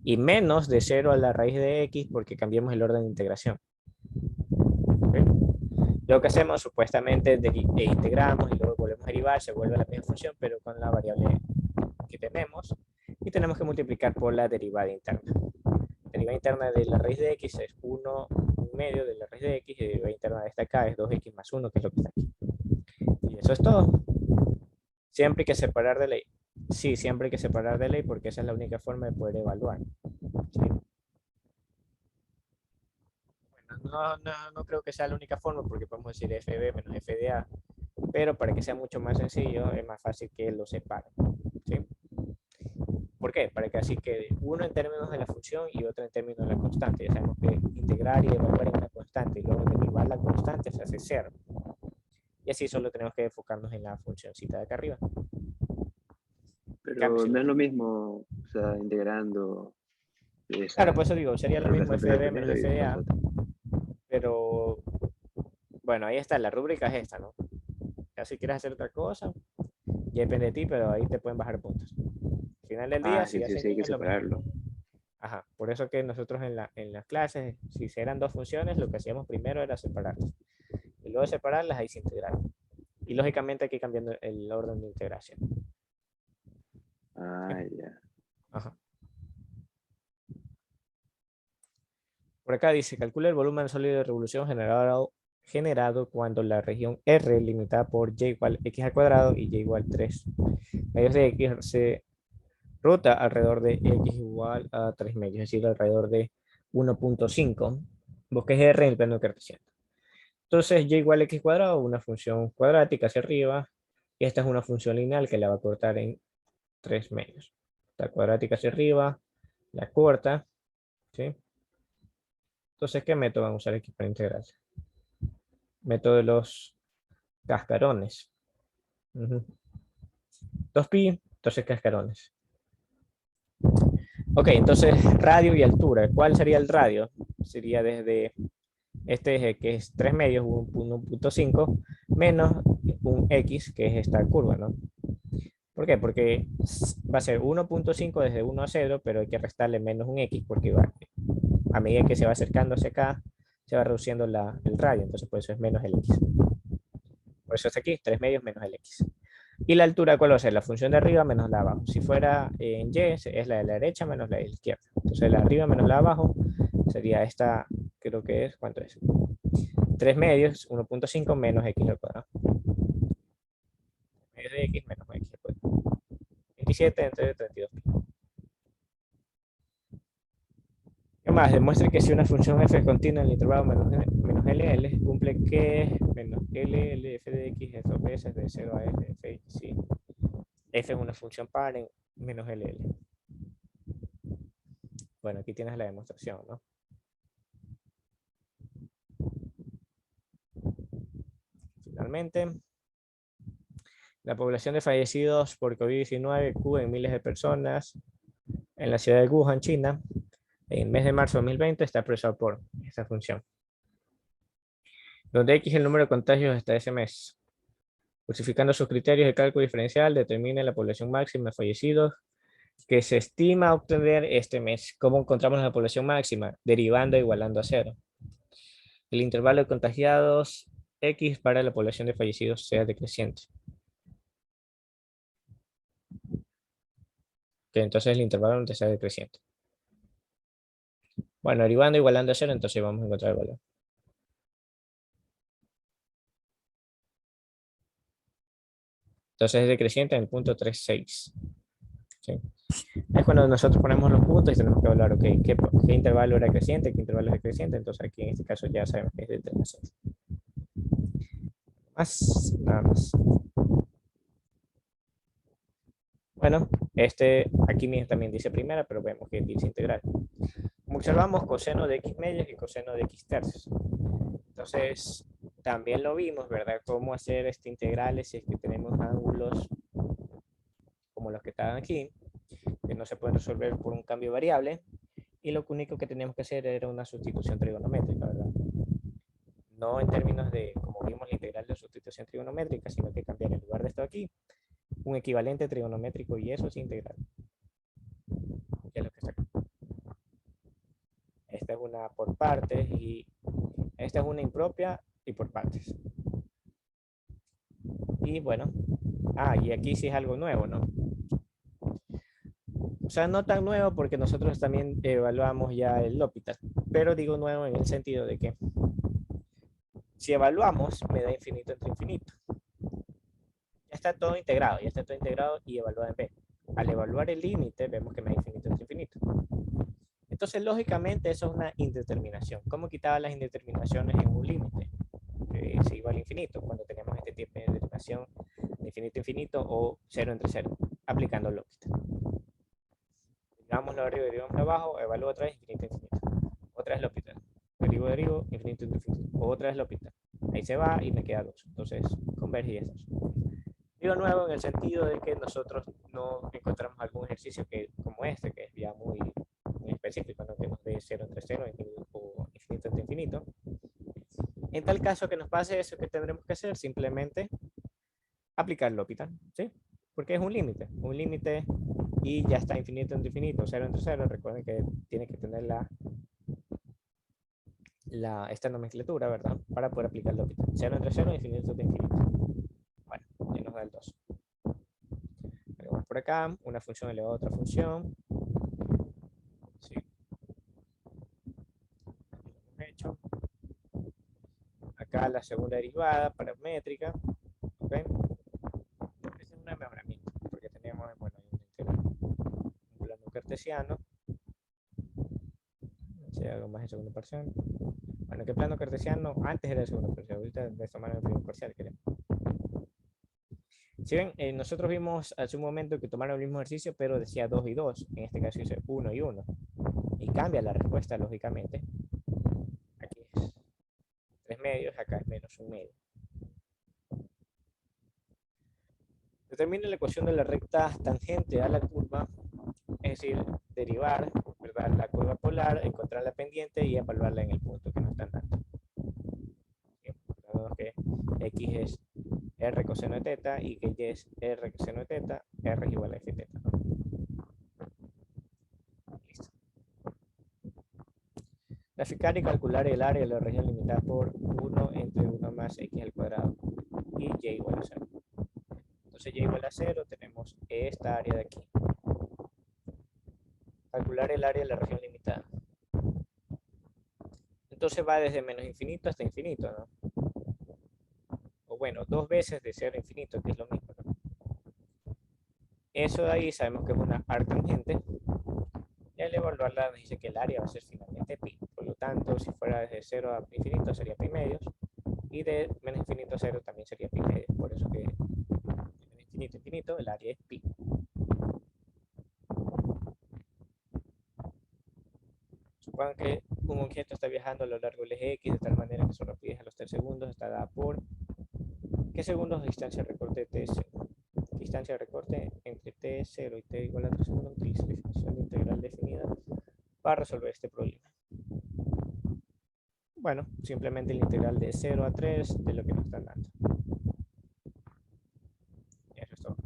Y menos de 0 a la raíz de x porque cambiamos el orden de integración. ¿Okay? Lo que hacemos supuestamente integramos y luego volvemos a derivar, se vuelve la misma función, pero con la variable que tenemos. Y tenemos que multiplicar por la derivada interna. La derivada interna de la raíz de x es 1 medio de la raíz de x y la derivada interna de esta acá es 2x más 1, que es lo que está aquí. Y eso es todo. Siempre hay que separar de ley. Sí, siempre hay que separar de ley porque esa es la única forma de poder evaluar. ¿Sí? Bueno, no creo que sea la única forma porque podemos decir FB menos FDA, pero para que sea mucho más sencillo es más fácil que lo separen. ¿Sí? ¿Por qué? Para que así quede uno en términos de la función y otro en términos de la constante. Ya sabemos que integrar y evaluar en una constante y luego derivar la constante se hace cero. Y así solo tenemos que enfocarnos en la funcióncita de acá arriba. Pero no es lo mismo, o sea, integrando Claro, esa, por eso digo, sería lo mismo reemplazar FB menos primero y después FDA, otra. pero bueno, ahí está, la rúbrica es esta, ¿no? Ya si quieres hacer otra cosa, ya depende de ti, pero ahí te pueden bajar puntos. Al final del día, Ah, si sí, sí, hacen sí, hay bien, que es lo mismo. separarlo. Ajá, por eso que nosotros en las clases, si eran dos funciones, lo que hacíamos primero era separarlas. Y luego de separarlas, ahí se integraban. Y lógicamente hay que ir cambiando el orden de integración. ¿Sí? Ah, ya. Ajá. Por acá dice, calcula el volumen sólido de revolución generado cuando la región R limitada por y igual x al cuadrado y y igual 3 medios de x se rota alrededor de x igual a 3 medios, es decir, alrededor de 1.5. Busques R en el plano cartesiano. Entonces, y igual a x cuadrado, una función cuadrática hacia arriba, y esta es una función lineal que la va a cortar en 3 medios. La cuadrática hacia arriba, la corta, ¿sí? Entonces, ¿qué método vamos a usar aquí para integrar? Método de los cascarones. 2pi, entonces cascarones. Ok, entonces radio y altura. ¿Cuál sería el radio? Sería desde este eje que es 3 medios, 1.5, menos un x, que es esta curva, ¿no? ¿Por qué? Porque va a ser 1.5 desde 1 a 0, pero hay que restarle menos un x, porque va, a medida que se va acercando hacia acá, se va reduciendo el radio, entonces por eso es menos el x. Por eso es aquí, 3 medios menos el x. Y la altura, ¿cuál va a ser? La función de arriba menos la de abajo. Si fuera en y, es la de la derecha menos la de la izquierda. Entonces la de arriba menos la de abajo sería esta, creo que es, ¿cuánto es? 3 medios, 1.5 menos x al cuadrado. Medios de x menos x al cuadrado. 27 entre 32. ¿Qué más? Demuestre que si una función f es continua en el intervalo menos LL, cumple que menos LL f de x es 2 veces de 0 a f de f, sí. F es una función par en menos LL. Bueno, aquí tienes la demostración, ¿no? Finalmente, la población de fallecidos por COVID-19 cubre en miles de personas en la ciudad de Wuhan, China, en el mes de marzo de 2020 está expresado por esta función, donde X es el número de contagios hasta ese mes. Justificando sus criterios de cálculo diferencial, determina la población máxima de fallecidos que se estima obtener este mes. ¿Cómo encontramos la población máxima? Derivando e igualando a cero. El intervalo de contagiados X para la población de fallecidos sea decreciente. Que entonces el intervalo donde sea decreciente. Bueno, derivando e igualando a cero, entonces vamos a encontrar el valor. Entonces es decreciente en el punto 36. ¿Sí? Es cuando nosotros ponemos los puntos y tenemos que hablar, ok, ¿qué intervalo era creciente, qué intervalo es decreciente? Entonces aquí en este caso ya sabemos que es de 3 a 6. Más, nada más. Bueno, aquí mismo también dice primera, pero vemos que dice integral. Como observamos, coseno de x medios y coseno de x tercios. Entonces, también lo vimos, ¿verdad? Cómo hacer integrales si es que tenemos ángulos como los que estaban aquí, que no se pueden resolver por un cambio variable, y lo único que teníamos que hacer era una sustitución trigonométrica, ¿verdad? No en términos de, como vimos, la integral de sustitución trigonométrica, sino que cambiar en lugar de esto aquí, un equivalente trigonométrico y eso es integral. Que es lo que está acá. Esta es una por partes y esta es una impropia y por partes. Y bueno, y aquí sí es algo nuevo, ¿no? O sea, no tan nuevo porque nosotros también evaluamos ya el L'Hopital, pero digo nuevo en el sentido de que si evaluamos, me da infinito entre infinito. Ya está todo integrado y evaluado en B. Al evaluar el límite, vemos que me da infinito entre infinito. Entonces, lógicamente, eso es una indeterminación. ¿Cómo quitaba las indeterminaciones en un límite? Se iba al infinito, cuando teníamos este tipo de indeterminación de infinito a infinito o 0 entre 0, aplicando L'Hopital. Digámoslo arriba y digámoslo abajo, evalúo otra vez infinito a infinito. Otra vez L'Hopital. Derivo, infinito entre infinito. Otra vez L'Hopital. Ahí se va y me queda 2. Entonces, converge y es 2. Digo nuevo en el sentido de que nosotros no encontramos algún ejercicio como este, que es ya muy específico, ¿no? Que nos dé 0 entre 0 o infinito entre infinito. En tal caso que nos pase eso, ¿qué tendremos que hacer? Simplemente aplicar L'Hopital, ¿sí? Porque es un límite y ya está infinito entre infinito, cero entre cero. Recuerden que tiene que tener esta nomenclatura, ¿verdad? Para poder aplicar L'Hopital. Cero entre cero, infinito entre infinito. Bueno, ya nos da el 2. Vamos por acá, una función elevada a otra función. Sí, lo hemos hecho. Acá la segunda derivada paramétrica. ¿Ok? Este es un mejoramiento, porque tenemos, bueno, un plano cartesiano. Si hago más en segunda parcial. Bueno, ¿qué plano cartesiano? Antes era el segundo parcial, ahorita de esta manera el primer parcial, creo. Si ven, nosotros vimos hace un momento que tomaron el mismo ejercicio, pero decía 2 y 2. En este caso dice 1 y 1. Y cambia la respuesta, lógicamente. Aquí es 3 medios, acá es menos 1 medio. Determine la ecuación de la recta tangente a la curva, es decir, derivar, ¿verdad?, la curva polar, encontrar la pendiente y evaluarla en el punto que nos están dando. Recordemos que x es r coseno de teta y que y es r coseno de teta, r es igual a f teta, ¿no? Listo. Graficar y calcular el área de la región limitada por 1 entre 1 más x al cuadrado y y igual a 0. Entonces y igual a 0, tenemos esta área de aquí. Calcular el área de la región limitada. Entonces va desde menos infinito hasta infinito, ¿no? O bueno, 2 veces de 0 a infinito, que es lo mismo, ¿no? Eso de ahí sabemos que es una arctangente. Y al evaluarla nos dice que el área va a ser finalmente pi. Por lo tanto, si fuera desde 0 a infinito sería pi medios. Y de menos infinito a 0 también sería pi medios. Por eso que de menos infinito a infinito el área es pi. Supongan que un objeto está viajando a lo largo del eje X de tal manera que su rapidez a los 3 segundos está dada por ¿qué segundos de distancia de recorte de t0? Distancia de recorte entre t0 y t igual a 3 segundos. Utiliza la definición de integral definida para resolver este problema. Bueno, simplemente la integral de 0 a 3 de lo que nos están dando. Y eso es todo.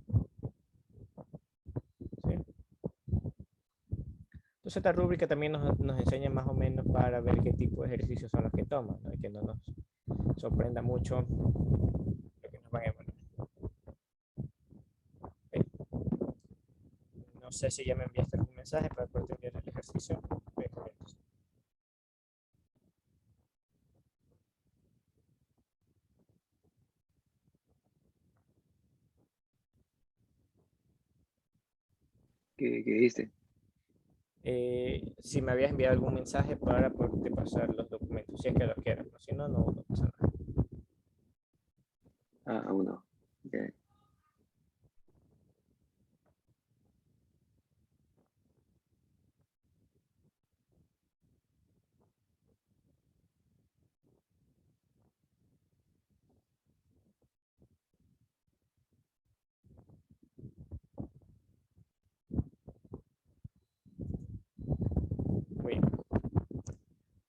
¿Sí? Entonces esta rúbrica también nos enseña más o menos para ver qué tipo de ejercicios son los que toman, ¿no? Y que no nos sorprenda mucho lo que nos van a evaluar. ¿Okay? No sé si ya me enviaste algún mensaje para poder enviar el ejercicio. Me comentas. ¿Qué viste? Si me habías enviado algún mensaje para poderte pasar los documentos, si es que los quieres, ¿no? Si no, no pasa nada. Ah, aún no. Ok. Muy bien.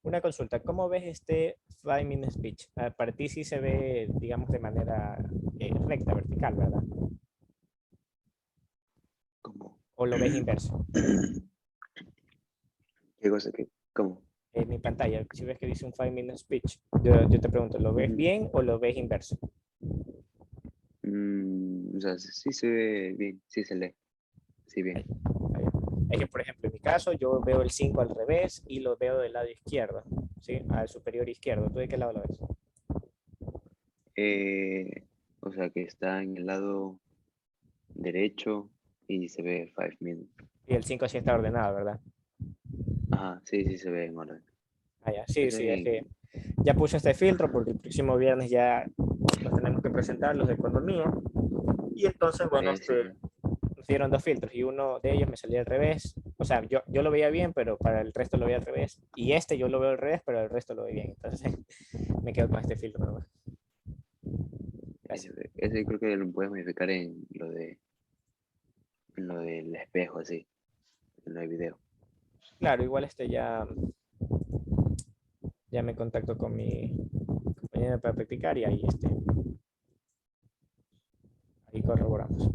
Una consulta, ¿cómo ves este 5-minute speech? Para ti sí se ve, digamos, de manera recta, vertical, ¿verdad? ¿Cómo? ¿O lo ves inverso? ¿Qué cosa? ¿Cómo? En mi pantalla, si ves que dice un 5-minute speech, yo te pregunto, ¿lo ves Ujú. bien o lo ves inverso? O sea, sí se ve bien, sí se lee. Sí, bien. Ahí, ahí. Es que, por ejemplo, en mi caso, yo veo el 5 al revés y lo veo del lado izquierdo, ¿sí? Al superior izquierdo. ¿Tú de qué lado lo ves? O sea, que está en el lado derecho y se ve 5 minutes. Y el 5 sí está ordenado, ¿verdad? Ajá, sí, sí se ve en orden. Ah, ya. Sí, Ese sí, es es que en... ya puse este filtro porque el próximo viernes ya nos tenemos que presentar los de economía. Y entonces, bueno, Ese, ajá. nos dieron dos filtros y uno de ellos me salía al revés. O sea, yo lo veía bien, pero para el resto lo veía al revés. Y este yo lo veo al revés, pero el resto lo veo bien. Entonces me quedo con este filtro nomás. Gracias. Ese creo que lo puedes modificar en lo del espejo, así, en lo del video. Claro, igual ya me contacto con mi compañera para practicar y ahí Ahí corroboramos.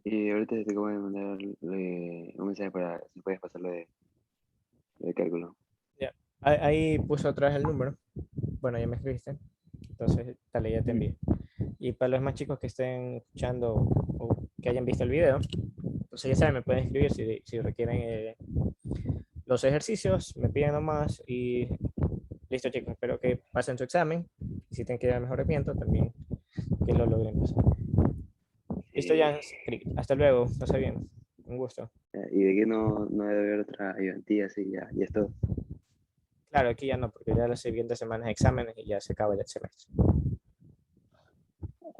Y ahorita te acabo de mandar un mensaje para si puedes pasar lo de cálculo. Ya. Ahí puse otra vez el número. Bueno, ya me escribiste. Entonces, dale, ya te Mm. envío. Y para los más chicos que estén escuchando o que hayan visto el video, entonces ya saben, me pueden escribir si requieren los ejercicios, me piden nomás y listo chicos, espero que pasen su examen. Y si tienen que ir al mejoramiento, también que lo logren pasar. Listo, Sí. ya, hasta luego, pasa bien, un gusto. Y de que no debe haber otra ayudantía, sí, ya es todo. Claro, aquí ya no, porque ya las siguientes semanas exámenes y ya se acaba ya el semestre.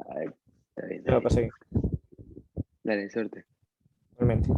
A ver, está bien, está Luego bien. pasa bien, Dale, suerte. realmente.